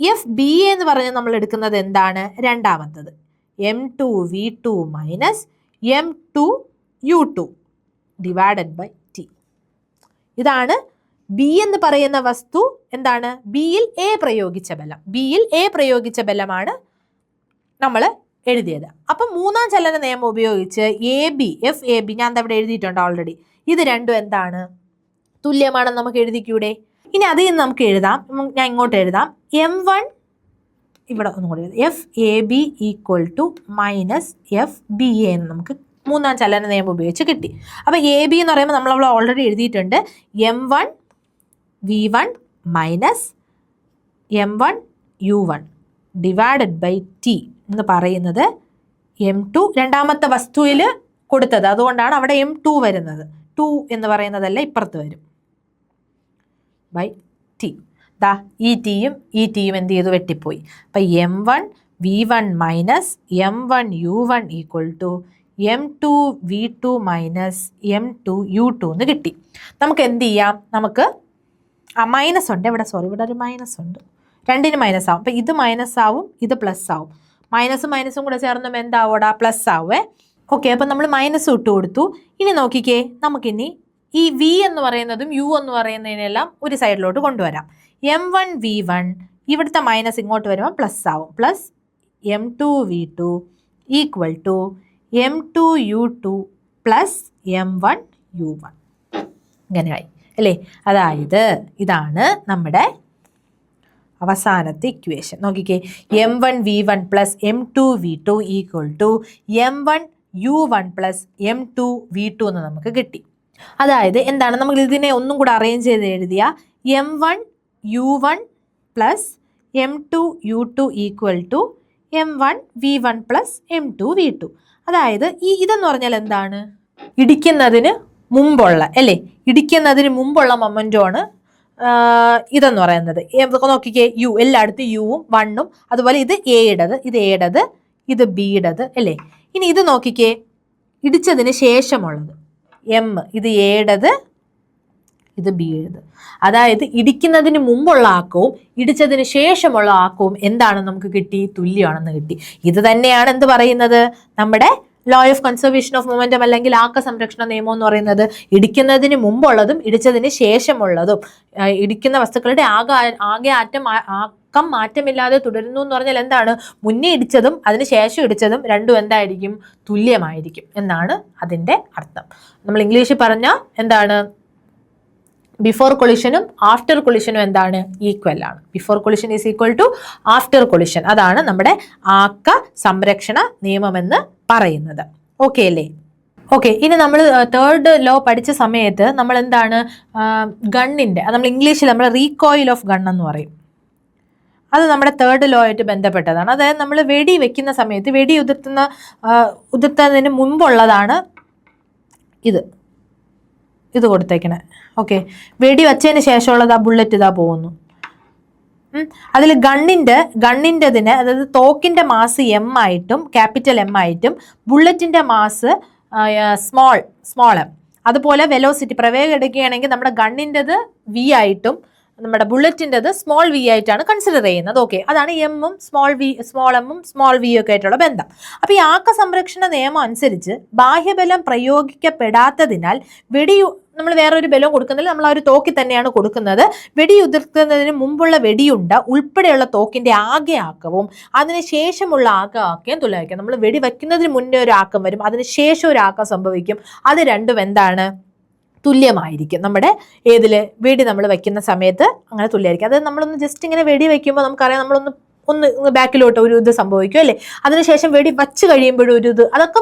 FBA എന്ന് പറഞ്ഞാൽ നമ്മൾ എടുക്കുന്നത് എന്താണ്? രണ്ടാമത്തത് M2V2 മൈനസ് M2U2/T. ഇതാണ് ബി എന്ന് പറയുന്ന വസ്തു. എന്താണ്? ബിയിൽ എ പ്രയോഗിച്ച ബലമാണ് നമ്മൾ എഴുതിയത്. അപ്പം മൂന്നാം ചലന നിയമം ഉപയോഗിച്ച് FAB ഞാൻ അവിടെ എഴുതിയിട്ടുണ്ട് ഓൾറെഡി. ഇത് രണ്ടും എന്താണ്? തുല്യമാണെന്ന് നമുക്ക് എഴുതിക്കൂടെ? ഇനി അതിൽ നിന്ന് നമുക്ക് എഴുതാം, ഞാൻ ഇങ്ങോട്ട് എഴുതാം. M1 ഇവിടെ ഒന്നും കൂടി FAB = -FBA എന്ന് നമുക്ക് മൂന്നാം ചലന നിയമം ഉപയോഗിച്ച് കിട്ടി. അപ്പം AB എന്ന് പറയുമ്പോൾ നമ്മൾ അവിടെ ഓൾറെഡി എഴുതിയിട്ടുണ്ട് M1V1 മൈനസ് M1U1/T എന്ന് പറയുന്നത് M2 രണ്ടാമത്തെ വസ്തുവിൽ കൊടുത്തത്, അതുകൊണ്ടാണ് അവിടെ M2 വരുന്നത്. 2 എന്ന് പറയുന്നതല്ല, ഇപ്പുറത്ത് വരും /T. ഈ ടിയും എന്ത് ചെയ്തു? വെട്ടിപ്പോയി. അപ്പം M1V1 minus M1U1 = M2V2 minus M2U2 എന്ന് കിട്ടി. നമുക്ക് എന്ത് ചെയ്യാം? നമുക്ക് മൈനസ് ഉണ്ട് ഇവിടെ, ഇവിടെ ഒരു മൈനസ് ഉണ്ട്, രണ്ടിന് മൈനസ് ആവും. അപ്പം ഇത് മൈനസ് ആവും, ഇത് പ്ലസ് ആവും. മൈനസും കൂടെ ചേർന്നുമ്പോൾ എന്താവൂടാ? പ്ലസ് ആവേ. ഓക്കെ, അപ്പം നമ്മൾ മൈനസ് ഇട്ട് കൊടുത്തു. ഇനി നോക്കിക്കേ, നമുക്കിനി ഈ V എന്ന് പറയുന്നതും U എന്ന് പറയുന്നതിനെല്ലാം ഒരു സൈഡിലോട്ട് കൊണ്ടുവരാം. M1V1 ഇവിടുത്തെ മൈനസ് ഇങ്ങോട്ട് വരുമ്പോൾ പ്ലസ് ആവും, plus M2V2 = M2U2 plus M1U1. ഇങ്ങനെയായി അല്ലേ? അതായത് ഇതാണ് നമ്മുടെ അവസാനത്തെ ഇക്വേഷൻ. നോക്കിക്കേ, M1V1 plus M2V2 = M1U1 plus M2V2 എന്ന് നമുക്ക് കിട്ടി. അതായത് എന്താണ്? നമ്മൾ ഇതിനെ ഒന്നും കൂടെ അറേഞ്ച് ചെയ്ത് എഴുതിയ M1U1 plus M2U2 = M1V1 plus M2V2. അതായത് ഇതെന്ന് പറഞ്ഞാൽ എന്താണ്? ഇടിക്കുന്നതിന് മുമ്പുള്ള മൊമെൻ്റോ ആണ് ഇതെന്ന് പറയുന്നത്. നോക്കിക്കേ, U എല്ലായിടത്തും Uവും 1ഉം, അതുപോലെ ഇത് എയുടേത്, ഇത് ബിയുടേത് അല്ലേ? ഇനി ഇത് നോക്കിക്കേ, ഇടിച്ചതിന് ശേഷമുള്ളത് M, ഇത് എയുടേത്, ഇത് ബി എഴുത്. അതായത് ഇടിക്കുന്നതിന് മുമ്പുള്ള ആക്കവും ഇടിച്ചതിന് ശേഷമുള്ള ആക്കവും എന്താണെന്ന് നമുക്ക് കിട്ടി? തുല്യമാണെന്ന് കിട്ടി. ഇത് തന്നെയാണ് എന്ത് പറയുന്നത്? നമ്മുടെ law of conservation of momentum അല്ലെങ്കിൽ ആക്ക സംരക്ഷണ നിയമം എന്ന് പറയുന്നത്. ഇടിക്കുന്നതിന് മുമ്പുള്ളതും ഇടിച്ചതിന് ശേഷമുള്ളതും ഇടിക്കുന്ന വസ്തുക്കളുടെ ആകെ ആക്കം മാറ്റമില്ലാതെ തുടരുന്നു എന്ന് പറഞ്ഞാൽ എന്താണ്? മുന്നേ ഇടിച്ചതും അതിനുശേഷം ഇടിച്ചതും രണ്ടും എന്തായിരിക്കും? തുല്യമായിരിക്കും എന്നാണ് അതിൻ്റെ അർത്ഥം. നമ്മൾ ഇംഗ്ലീഷിൽ പറഞ്ഞ എന്താണ്? ബിഫോർ കൊളിഷനും ആഫ്റ്റർ കൊളിഷനും എന്താണ്? ഈക്വൽ ആണ്. Before collision is equal to after collision. അതാണ് നമ്മുടെ ആക്ക സംരക്ഷണ നിയമമെന്ന് പറയുന്നത്. ഓക്കെ അല്ലേ? ഓക്കെ, ഇനി നമ്മൾ തേർഡ് ലോ പഠിച്ച സമയത്ത് നമ്മൾ എന്താണ് ഗണ്ണിൻ്റെ, നമ്മൾ ഇംഗ്ലീഷിൽ നമ്മൾ റീകോയിൽ ഓഫ് ഗൺ എന്ന് പറയും. അത് നമ്മുടെ തേർഡ് ലോ ആയിട്ട് ബന്ധപ്പെട്ടതാണ്. അതായത് നമ്മൾ വെടി വെക്കുന്ന സമയത്ത് വെടി ഉതിർത്തുന്നതിന് മുമ്പുള്ളതാണ് ഇത് കൊടുത്തേക്കണേ. ഓക്കെ, വെടി വച്ചതിന് ശേഷമുള്ളത് ആ ബുള്ളറ്റ് ഇതാ പോകുന്നു. അതിൽ ഗണ്ണിൻ്റെതിന് അതായത് തോക്കിൻ്റെ മാസ് എം ആയിട്ടും ക്യാപിറ്റൽ എം ആയിട്ടും ബുള്ളറ്റിൻ്റെ മാസ് സ്മോൾ എം. അതുപോലെ വെലോസിറ്റി പ്രവേഗം എടുക്കുകയാണെങ്കിൽ നമ്മുടെ ഗണ്ണിൻ്റെത് വി ആയിട്ടും നമ്മുടെ ബുള്ളറ്റിൻ്റെത് സ്മോൾ വി ആയിട്ടാണ് കൺസിഡർ ചെയ്യുന്നത്. ഓക്കെ, അതാണ് എമ്മും സ്മോൾ എമ്മും സ്മോൾ വി ഒക്കെ ആയിട്ടുള്ള ബന്ധം. അപ്പോൾ ഈ ആക്ക സംരക്ഷണ നിയമം അനുസരിച്ച് ബാഹ്യബലം പ്രയോഗിക്കപ്പെടാത്തതിനാൽ നമ്മൾ വേറൊരു ബലം കൊടുക്കുന്നില്ല, നമ്മൾ ആ ഒരു തോക്കിൽ തന്നെയാണ് കൊടുക്കുന്നത്. വെടിയുതിർക്കുന്നതിന് മുമ്പുള്ള വെടിയുണ്ട ഉൾപ്പെടെയുള്ള തോക്കിന്റെ ആകെ ആക്കവും അതിനുശേഷമുള്ള ആകെ ആക്കയും തുല്യമായിരിക്കും. നമ്മൾ വെടി വയ്ക്കുന്നതിന് മുന്നേ ഒരു ആക്കം വരും, അതിനുശേഷം ഒരു ആക്കം സംഭവിക്കും. അത് രണ്ടും എന്താണ്? തുല്യമായിരിക്കും. നമ്മുടെ വെടി നമ്മൾ വയ്ക്കുന്ന സമയത്ത് അങ്ങനെ തുല്യമായിരിക്കും. അത് നമ്മളൊന്ന് ജസ്റ്റ് ഇങ്ങനെ വെടി വയ്ക്കുമ്പോൾ നമുക്കറിയാം, നമ്മളൊന്ന് ബാക്കിലോട്ട് ഒരു ഇത് സംഭവിക്കും അല്ലേ? അതിനുശേഷം വെടി വച്ച് കഴിയുമ്പോഴും ഒരു ഇത്,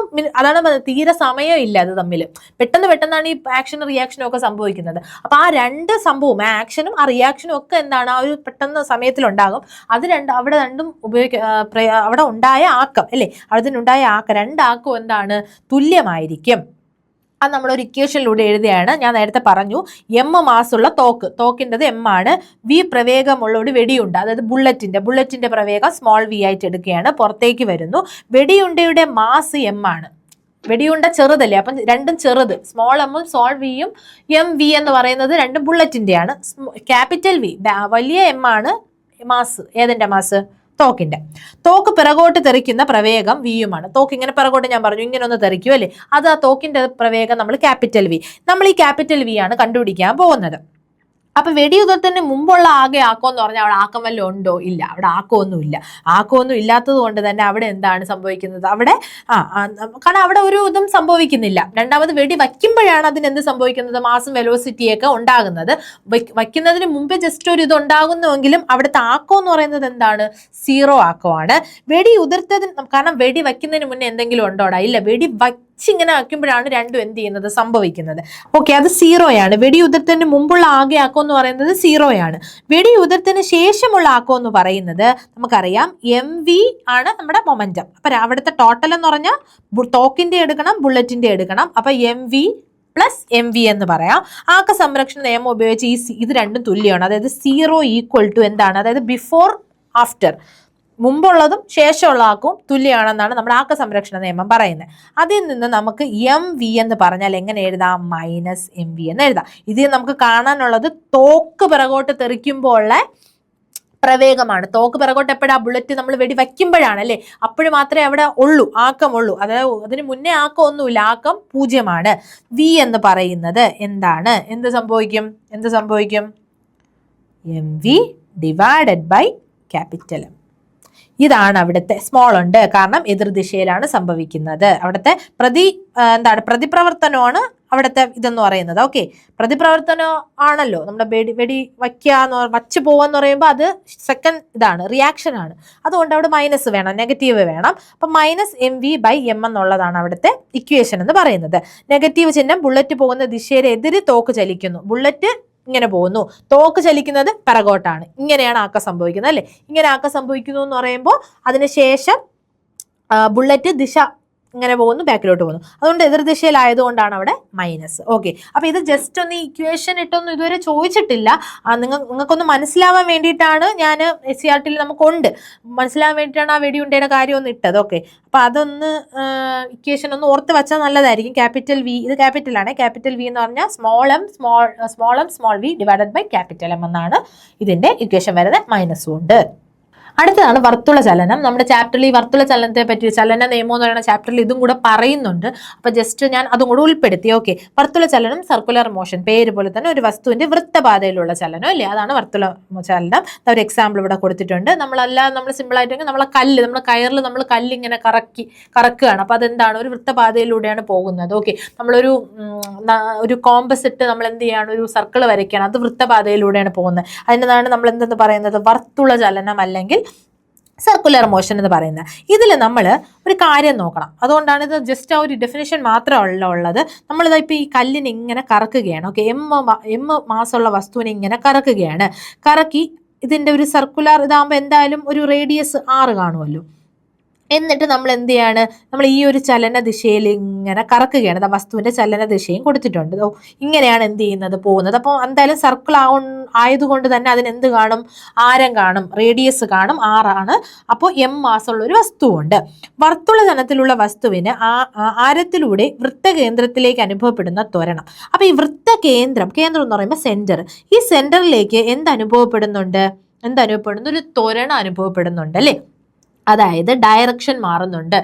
അതാണ് തീരെ സമയം ഇല്ല അത് തമ്മിൽ. പെട്ടെന്നാണ് ഈ ആക്ഷനും റിയാക്ഷനും ഒക്കെ സംഭവിക്കുന്നത്. അപ്പൊ ആ രണ്ട് സംഭവവും, ആക്ഷനും ആ റിയാക്ഷനും ഒക്കെ എന്താണ്? ആ ഒരു പെട്ടെന്ന് സമയത്തിലുണ്ടാകും. അത് അവിടെ രണ്ടും അവിടെ ഉണ്ടായ ആക്കം അല്ലേ, അതിനുണ്ടായ രണ്ടാക്കും എന്താണ്? തുല്യമായിരിക്കും. അത് നമ്മളൊരു ഇക്വേഷനിലൂടെ എഴുതിയാണ്. ഞാൻ നേരത്തെ പറഞ്ഞു, എം മാസുള്ള തോക്കിൻ്റെത് എം ആണ്. വി പ്രവേഗമുള്ള ഒരു വെടിയുണ്ട, അതായത് ബുള്ളറ്റിന്റെ പ്രവേഗം സ്മോൾ വി ആയിട്ട് എടുക്കുകയാണ്, പുറത്തേക്ക് വരുന്നു. വെടിയുണ്ടയുടെ മാസ് എം ആണ്. വെടിയുണ്ട ചെറുതല്ലേ, അപ്പം രണ്ടും ചെറുത്, സ്മോൾ എമ്മും സ്മോൾ വിയും. എം വി എന്ന് പറയുന്നത് രണ്ടും ബുള്ളറ്റിൻ്റെയാണ്. ക്യാപിറ്റൽ വി വലിയ എം ആണ് മാസ്. ഏതിൻ്റെ മാസ്? തോക്കിന്റെ. തോക്ക് പിറകോട്ട് തെറിക്കുന്ന പ്രവേഗം വിയുമാണ്. തോക്ക് ഇങ്ങനെ പിറകോട്ട് ഞാൻ പറഞ്ഞു ഇങ്ങനെ ഒന്ന് തെറിക്കും അല്ലേ, അത് ആ തോക്കിന്റെ പ്രവേഗം നമ്മൾ ക്യാപിറ്റൽ വി. നമ്മൾ ഈ ക്യാപിറ്റൽ വി ആണ് കണ്ടുപിടിക്കാൻ പോകുന്നത്. അപ്പൊ വെടിയുതിർത്തിന് മുമ്പുള്ള ആകെ ആക്കം എന്ന് പറഞ്ഞാൽ അവിടെ ആക്കം വല്ലതും ഉണ്ടോ? ഇല്ല, അവിടെ ആക്കമൊന്നുമില്ല. ആക്കമൊന്നും ഇല്ലാത്തത് കൊണ്ട് തന്നെ അവിടെ എന്താണ് സംഭവിക്കുന്നത്? അവിടെ കാരണം അവിടെ ഒരു ഇതും സംഭവിക്കുന്നില്ല. രണ്ടാമത് വെടി വയ്ക്കുമ്പോഴാണ് അതിന് എന്ത് സംഭവിക്കുന്നത്? മാസും വെലോസിറ്റിയൊക്കെ ഉണ്ടാകുന്നത്. വയ്ക്കുന്നതിന് മുമ്പേ ജസ്റ്റ് ഒരു ഇത് ഉണ്ടാകുന്നുവെങ്കിലും അവിടുത്തെ ആക്കം എന്ന് പറയുന്നത് എന്താണ്? 0 ആക്കമാണ്. വെടി ഉതിർത്തതിന്, കാരണം വെടി വയ്ക്കുന്നതിന് മുന്നേ എന്തെങ്കിലും ഉണ്ടോടാ? ഇല്ല, വെടി ഇങ്ങനെ ആക്കുമ്പോഴാണ് രണ്ടും എന്ത് ചെയ്യുന്നത്? സംഭവിക്കുന്നത്. ഓക്കെ, അത് 0 ആണ്. വെടിയുതിർത്തിന് മുമ്പുള്ള ആകെ ആക്കം എന്ന് പറയുന്നത് 0 ആണ്. വെടിയുതിർത്തിന് ശേഷമുള്ള ആക്കം എന്ന് പറയുന്നത് നമുക്കറിയാം എം വി ആണ് നമ്മുടെ മൊമെന്റം. അപ്പൊ അവിടുത്തെ ടോട്ടൽ എന്ന് പറഞ്ഞാൽ തോക്കിന്റെ എടുക്കണം, ബുള്ളറ്റിന്റെ എടുക്കണം. അപ്പൊ M V plus M V എന്ന് പറയാം. ആക്ക സംരക്ഷണ നിയമം ഉപയോഗിച്ച് ഇത് രണ്ടും തുല്യമാണ്. അതായത് 0 ഈക്വൽ ടു എന്താണ്? അതായത് ബിഫോർ ആഫ്റ്റർ, മുമ്പുള്ളതും ശേഷമുള്ള ആക്കും തുല്യമാണെന്നാണ് നമ്മുടെ ആക്ക സംരക്ഷണ നിയമം പറയുന്നത്. അതിൽ നിന്ന് നമുക്ക് എം വി എന്ന് പറഞ്ഞാൽ എങ്ങനെ എഴുതാം? മൈനസ് എം വി എന്ന് എഴുതാം. ഇതിൽ നമുക്ക് കാണാനുള്ളത് തോക്ക് പിറകോട്ട് തെറിക്കുമ്പോഴുള്ള പ്രവേഗമാണ്. തോക്ക് പിറകോട്ട് എപ്പോഴാ? ബുള്ളറ്റ് നമ്മൾ വെടി വയ്ക്കുമ്പോഴാണ് അല്ലേ, അപ്പോഴും മാത്രമേ അവിടെ ആക്കമുള്ളൂ. അതായത് അതിന് മുന്നേ ആക്കം ഒന്നുമില്ല, ആക്കം 0. വി എന്ന് പറയുന്നത് എന്താണ്? എന്ത് സംഭവിക്കും? M V divided by capital M. ഇതാണ് അവിടുത്തെ സ്മോൾ ഉണ്ട്, കാരണം എതിർദിശയിലാണ് സംഭവിക്കുന്നത്. അവിടുത്തെ പ്രതിപ്രവർത്തനമാണ് അവിടുത്തെ ഇതെന്ന് പറയുന്നത്. ഓക്കെ, പ്രതിപ്രവർത്തനം ആണല്ലോ നമ്മുടെ വെടി വച്ച് പോവാന്ന് പറയുമ്പോൾ അത് സെക്കൻഡ് ഇതാണ്, റിയാക്ഷൻ ആണ്. അതുകൊണ്ട് അവിടെ മൈനസ് വേണം, നെഗറ്റീവ് വേണം. അപ്പൊ minus M V by M എന്നുള്ളതാണ് അവിടുത്തെ ഇക്വേഷൻ എന്ന് പറയുന്നത്. നെഗറ്റീവ് ചിഹ്നം, ബുള്ളറ്റ് പോകുന്ന ദിശയുടെ എതിര് തോക്ക് ചലിക്കുന്നു. ബുള്ളറ്റ് ഇങ്ങനെ പോകുന്നു, തോക്ക് ചലിക്കുന്നത് പിറകോട്ടാണ്. ഇങ്ങനെയാണ് ആക്കം സംഭവിക്കുന്നത് അല്ലേ. ഇങ്ങനെ ആക്കം സംഭവിക്കുന്നു എന്ന് പറയുമ്പോൾ അതിനുശേഷം ബുള്ളറ്റ് ദിശ ഇങ്ങനെ പോകുന്നു, ബാക്കിലോട്ട് പോകുന്നു. അതുകൊണ്ട് എതിർദിശയിലായതുകൊണ്ടാണ് അവിടെ മൈനസ്. ഓക്കെ, അപ്പൊ ഇത് ജസ്റ്റ് ഒന്ന് ഇക്വേഷൻ ഇട്ടൊന്നും ഇതുവരെ ചോദിച്ചിട്ടില്ല. നിങ്ങൾക്കൊന്ന് മനസ്സിലാവാൻ വേണ്ടിയിട്ടാണ് ഞാൻ SCRT നമുക്കുണ്ട്, മനസ്സിലാവാൻ വേണ്ടിയിട്ടാണ് ആ വെടിയുണ്ടയുടെ കാര്യം ഒന്ന് ഇട്ടത്. ഓക്കെ, അപ്പൊ അതൊന്ന് ഇക്വേഷൻ ഒന്ന് ഓർത്ത് വെച്ചാൽ നല്ലതായിരിക്കും. ക്യാപിറ്റൽ V, ഇത് ക്യാപിറ്റൽ ആണ്. ക്യാപിറ്റൽ V എന്ന് പറഞ്ഞാൽ small v divided by capital M എന്നാണ് ഇതിന്റെ ഇക്വേഷൻ വരുന്നത്. മൈനസും ഉണ്ട്. അടുത്തതാണ് വർത്തുള ചലനം. നമ്മുടെ ചാപ്റ്ററിൽ ഈ വർത്തുള ചലനത്തെ പറ്റി, ചലന നിയമം എന്ന് പറയുന്ന ചാപ്റ്ററിൽ ഇതും കൂടെ പറയുന്നുണ്ട്. അപ്പൊ ജസ്റ്റ് ഞാൻ അതും കൂടെ ഉൾപ്പെടുത്തി. ഓക്കെ, വർത്തുള ചലനം സർക്കുലർ മോഷൻ, പേര് പോലെ തന്നെ ഒരു വസ്തുവിന്റെ വൃത്തപാതയിലുള്ള ചലനം അല്ലേ, അതാണ് വർത്തുള ചലനം. ഒരു എക്സാമ്പിൾ ഇവിടെ കൊടുത്തിട്ടുണ്ട്. നമ്മൾ സിമ്പിൾ ആയിട്ടെങ്കിൽ നമ്മുടെ കയറിൽ നമ്മൾ കല്ലിങ്ങനെ കറക്കുകയാണ്. അപ്പൊ അതെന്താണ്, ഒരു വൃത്തപാതയിലൂടെയാണ് പോകുന്നത്. ഓക്കെ, ഒരു കോമ്പസ് ഇട്ട് നമ്മൾ എന്ത് ചെയ്യാണ്, ഒരു സർക്കിൾ വരയ്ക്കുകയാണ്, അത് വൃത്തപാതയിലൂടെയാണ് പോകുന്നത്. അതിനാണ് നമ്മൾ എന്തെന്ന് പറയുന്നത്, വർത്തുള ചലനം അല്ലെങ്കിൽ സർക്കുലർ മോഷൻ എന്ന് പറയുന്നത്. ഇതിൽ നമ്മൾ ഒരു കാര്യം നോക്കണം. അതുകൊണ്ടാണ് ഇത് ജസ്റ്റ് ആ ഒരു ഡെഫിനേഷൻ മാത്രമല്ല ഉള്ളത്. നമ്മളിതാ ഇപ്പം ഈ കല്ലിനെ ഇങ്ങനെ കറക്കുകയാണ്. ഓക്കെ, എം മാസമുള്ള വസ്തുവിനെ ഇങ്ങനെ കറക്കുകയാണ്. കറക്കി ഇതിൻ്റെ ഒരു സർക്കുലർ ഇതാകുമ്പോൾ എന്തായാലും ഒരു റേഡിയസ് 6 കാണുമല്ലോ. എന്നിട്ട് നമ്മൾ എന്ത് ചെയ്യാണ്, നമ്മൾ ഈ ഒരു ചലന ദിശയിൽ ഇങ്ങനെ കറക്കുകയാണ്. വസ്തുവിന്റെ ചലന ദിശയും കൊടുത്തിട്ടുണ്ട്. ഇങ്ങനെയാണ് എന്ത് ചെയ്യുന്നത്, പോകുന്നത്. അപ്പോൾ എന്തായാലും സർക്കിൾ ആയതുകൊണ്ട് തന്നെ അതിനെന്ത് കാണും, ആരം കാണും, റേഡിയസ് കാണും, 6 ആണ്. അപ്പോൾ M മാസമുള്ള ഒരു വസ്തുവുണ്ട്. വർത്തുള ചലനത്തിലുള്ള വസ്തുവിന് ആരത്തിലൂടെ വൃത്തകേന്ദ്രത്തിലേക്ക് അനുഭവപ്പെടുന്ന ത്വരണം. അപ്പൊ ഈ കേന്ദ്രം എന്ന് പറയുമ്പോൾ സെന്റർ, ഈ സെന്ററിലേക്ക് എന്തനുഭവപ്പെടുന്നുണ്ട്, ഒരു ത്വരണം അനുഭവപ്പെടുന്നുണ്ട് അല്ലേ. അതായത് ഡയറക്ഷൻ മാറുന്നുണ്ട്,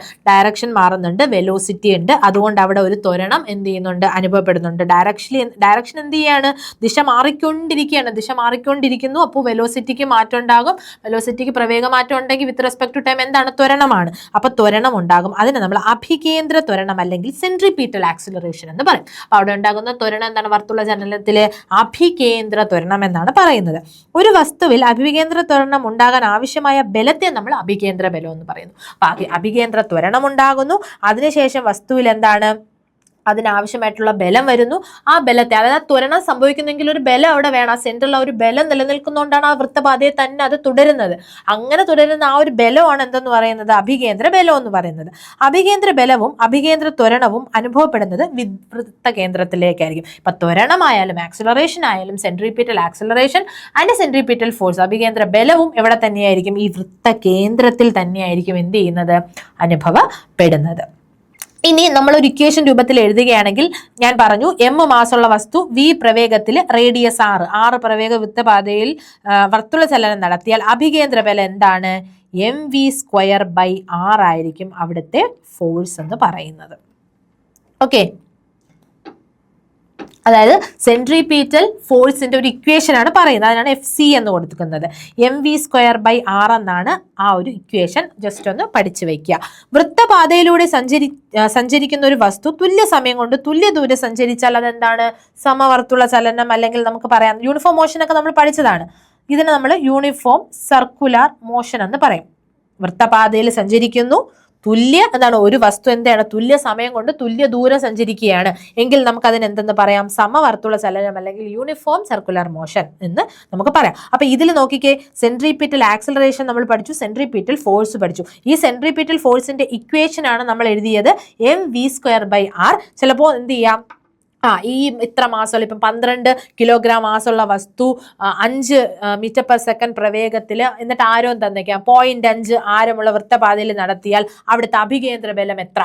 വെലോസിറ്റി ഉണ്ട്. അതുകൊണ്ട് അവിടെ ഒരു ത്വരണം എന്ത് ചെയ്യുന്നുണ്ട്, അനുഭവപ്പെടുന്നുണ്ട്. ഡയറക്ഷൻ എന്ത് ചെയ്യാണ്, ദിശ മാറിക്കൊണ്ടിരിക്കുന്നു. അപ്പോൾ വെലോസിറ്റിക്ക് മാറ്റം ഉണ്ടാകും. വെലോസിറ്റിക്ക് പ്രവേഗ മാറ്റം ഉണ്ടെങ്കിൽ വിത്ത് റെസ്പെക്ട് ടു ടൈം എന്താണ്, ത്വരണമാണ്. അപ്പൊ ത്വരണം ഉണ്ടാകും. അതിനെ നമ്മൾ അഭികേന്ദ്ര ത്വരണം അല്ലെങ്കിൽ സെൻട്രിപീറ്റൽ ആക്സിലറേഷൻ എന്ന് പറയും. അപ്പൊ അവിടെ ഉണ്ടാകുന്ന ത്വരണം എന്താണ്, വർത്തുള ചലനത്തിലെ അഭികേന്ദ്ര ത്വരണം എന്നാണ് പറയുന്നത്. ഒരു വസ്തുവിൽ അഭികേന്ദ്ര ത്വരണം ഉണ്ടാകാൻ ആവശ്യമായ ബലത്തെ നമ്മൾ അഭികേന്ദ്ര ബലം എന്ന് പറയുന്നു. അപ്പൊ അഭികേന്ദ്ര ത്വരണം ഉണ്ടാകുന്നു. അതിനുശേഷം വസ്തുവിൽ എന്താണ്, അതിനാവശ്യമായിട്ടുള്ള ബലം വരുന്നു. ആ ബലത്തെ, അതായത് ത്വരണം സംഭവിക്കുന്നെങ്കിൽ ഒരു ബലം അവിടെ വേണം. ആ സെന്ററിൽ ആ ഒരു ബലം നിലനിൽക്കുന്നതുകൊണ്ടാണ് ആ വൃത്തപാതയെ തന്നെ അത് തുടരുന്നത്. അങ്ങനെ തുടരുന്ന ആ ഒരു ബലമാണ് എന്തെന്ന് പറയുന്നത്, അഭികേന്ദ്ര ബലം എന്ന് പറയുന്നത്. അഭികേന്ദ്ര ബലവും അഭികേന്ദ്ര ത്വരണവും അനുഭവപ്പെടുന്നത് വൃത്ത കേന്ദ്രത്തിലേക്കായിരിക്കും. ഇപ്പൊ ത്വരണമായാലും ആക്സിലറേഷൻ ആയാലും centripetal acceleration and centripetal force, അഭികേന്ദ്ര ബലവും എവിടെ തന്നെയായിരിക്കും, ഈ വൃത്ത കേന്ദ്രത്തിൽ തന്നെയായിരിക്കും എന്ത് ചെയ്യുന്നത്, അനുഭവപ്പെടുന്നത്. ഇനി നമ്മൾ ഒരു ഇക്വേഷൻ രൂപത്തിൽ എഴുതുകയാണെങ്കിൽ ഞാൻ പറഞ്ഞു, M മാസമുള്ള വസ്തു V പ്രവേഗത്തിൽ റേഡിയസ് 6 പ്രവേഗ വൃത്തപാതയിൽ വർത്തുള ചലനം നടത്തിയാൽ അഭികേന്ദ്ര ബലം എന്താണ്, mv²/r ആയിരിക്കും അവിടുത്തെ ഫോഴ്സ് എന്ന് പറയുന്നത്. ഓക്കെ, അതായത് സെൻട്രിപീറ്റൽ ഫോഴ്സിന്റെ ഒരു ഇക്വേഷൻ ആണ് പറയുന്നത്. അതിനാണ് FC എന്ന് കൊടുക്കുന്നത്. mv²/r എന്നാണ് ആ ഒരു ഇക്വേഷൻ. ജസ്റ്റ് ഒന്ന് പഠിച്ചു വെക്കുക. വൃത്തപാതയിലൂടെ സഞ്ചരിക്കുന്ന ഒരു വസ്തു തുല്യ സമയം കൊണ്ട് തുല്യ ദൂരം സഞ്ചരിച്ചാൽ അതെന്താണ്, സമവർത്തുള ചലനം, അല്ലെങ്കിൽ നമുക്ക് പറയാം യൂണിഫോം മോഷൻ ഒക്കെ നമ്മൾ പഠിച്ചതാണ്. ഇതിനെ നമ്മൾ യൂണിഫോം സർക്കുലർ മോഷൻ എന്ന് പറയും. വൃത്തപാതയിൽ സഞ്ചരിക്കുന്നു, എന്താണ്, ഒരു വസ്തു എന്താണ്, തുല്യ സമയം കൊണ്ട് തുല്യ ദൂരം സഞ്ചരിക്കുകയാണ് എങ്കിൽ നമുക്ക് അതിന് എന്തെന്ന് പറയാം, സമവർത്തുള ചലനം അല്ലെങ്കിൽ യൂണിഫോം സർക്കുലർ മോഷൻ എന്ന് നമുക്ക് പറയാം. അപ്പൊ ഇതിൽ നോക്കിക്കേ, സെൻട്രിപീറ്റൽ ആക്സിലറേഷൻ നമ്മൾ പഠിച്ചു, സെൻട്രിപീറ്റൽ ഫോഴ്സ് പഠിച്ചു. ഈ സെൻട്രിപീറ്റൽ ഫോഴ്സിന്റെ ഇക്വേഷൻ ആണ് നമ്മൾ എഴുതിയത് mv²/r. ചിലപ്പോൾ എന്ത് ചെയ്യാം, ഈ ഇത്ര മാസമുള്ള, ഇപ്പം 12 കിലോഗ്രാം മാസമുള്ള വസ്തു 5 മീറ്റർ/സെക്കൻഡ് പ്രവേഗത്തിൽ, എന്നിട്ട് ആരം തന്നേക്കാം 0.5 ആരമുള്ള വൃത്തപാതയിൽ നടത്തിയാൽ അവിടുത്തെ അഭികേന്ദ്ര ബലം എത്ര,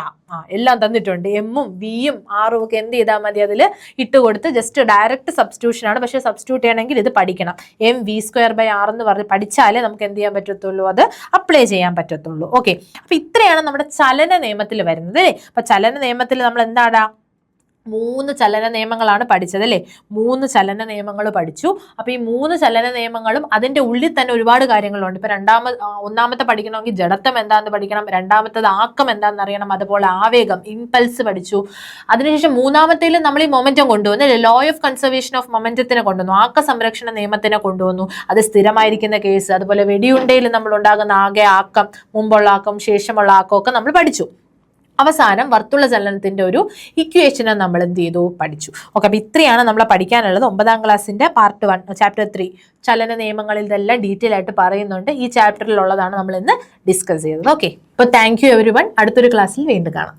എല്ലാം തന്നിട്ടുണ്ട്. എമ്മും വിയും ആറും ഒക്കെ എന്ത് ചെയ്താൽ മതി, അതിൽ ഇട്ടുകൊടുത്ത് ജസ്റ്റ് ഡയറക്റ്റ് സബ്സ്റ്റിറ്റ്യൂഷൻ ആണ്. പക്ഷെ സബ്സ്റ്റിറ്റ്യൂട്ട് ചെയ്യണമെങ്കിൽ ഇത് പഠിക്കണം. mv²/r എന്ന് പറഞ്ഞ് പഠിച്ചാലേ നമുക്ക് എന്ത് ചെയ്യാൻ പറ്റത്തുള്ളൂ, അത് അപ്ലൈ ചെയ്യാൻ പറ്റത്തുള്ളൂ. ഓക്കെ, അപ്പൊ ഇത്രയാണ് നമ്മുടെ ചലന നിയമത്തിൽ വരുന്നത് അല്ലേ. അപ്പൊ ചലന നിയമത്തിൽ നമ്മൾ എന്താടാ, 3 ചലന നിയമങ്ങളാണ് പഠിച്ചത് അല്ലേ. 3 ചലന നിയമങ്ങൾ പഠിച്ചു. അപ്പൊ ഈ 3 ചലന നിയമങ്ങളും അതിന്റെ ഉള്ളിൽ തന്നെ ഒരുപാട് കാര്യങ്ങളുണ്ട്. ഇപ്പൊ ഒന്നാമത്തെ പഠിക്കണമെങ്കിൽ ജഡത്വം എന്താണെന്ന് പഠിക്കണം, രണ്ടാമത്തത് ആക്കം എന്താണെന്ന് അറിയണം, അതുപോലെ ആവേഗം ഇമ്പൾസ് പഠിച്ചു. അതിനുശേഷം മൂന്നാമത്തേൽ നമ്മൾ ഈ മൊമെന്റം കൊണ്ടുവന്നു അല്ലേ, ലോ ഓഫ് കൺസർവേഷൻ ഓഫ് മൊമെന്റത്തിനെ കൊണ്ടുവന്നു, ആക്ക സംരക്ഷണ നിയമത്തിനെ കൊണ്ടുവന്നു, അത് സ്ഥിരമായിരിക്കുന്ന കേസ്. അതുപോലെ വെടിയുണ്ടയിൽ നമ്മൾ ഉണ്ടാകുന്ന ആകെ ആക്കം, മുമ്പുള്ള ആക്കം, ശേഷമുള്ള ആക്കം ഒക്കെ നമ്മൾ പഠിച്ചു. അവസാനം വർത്തുള ചലനത്തിന്റെ ഒരു ഇക്വേഷനെ നമ്മൾ എന്ത് ചെയ്തു, പഠിച്ചു. ഓക്കെ, അപ്പൊ ഇത്രയാണ് നമ്മൾ പഠിക്കാനുള്ളത്. 9ാം ക്ലാസ്സിന്റെ പാർട്ട് 1 ചാപ്റ്റർ 3 ചലന നിയമങ്ങളിൽ ഇതെല്ലാം ഡീറ്റെയിൽ ആയിട്ട് പറയുന്നുണ്ട്. ഈ ചാപ്റ്ററിലുള്ളതാണ് നമ്മൾ ഇന്ന് ഡിസ്കസ് ചെയ്തത്. ഓക്കെ, അപ്പോൾ താങ്ക് യു എവരിവൺ. അടുത്തൊരു ക്ലാസ്സിൽ വീണ്ടും കാണാം.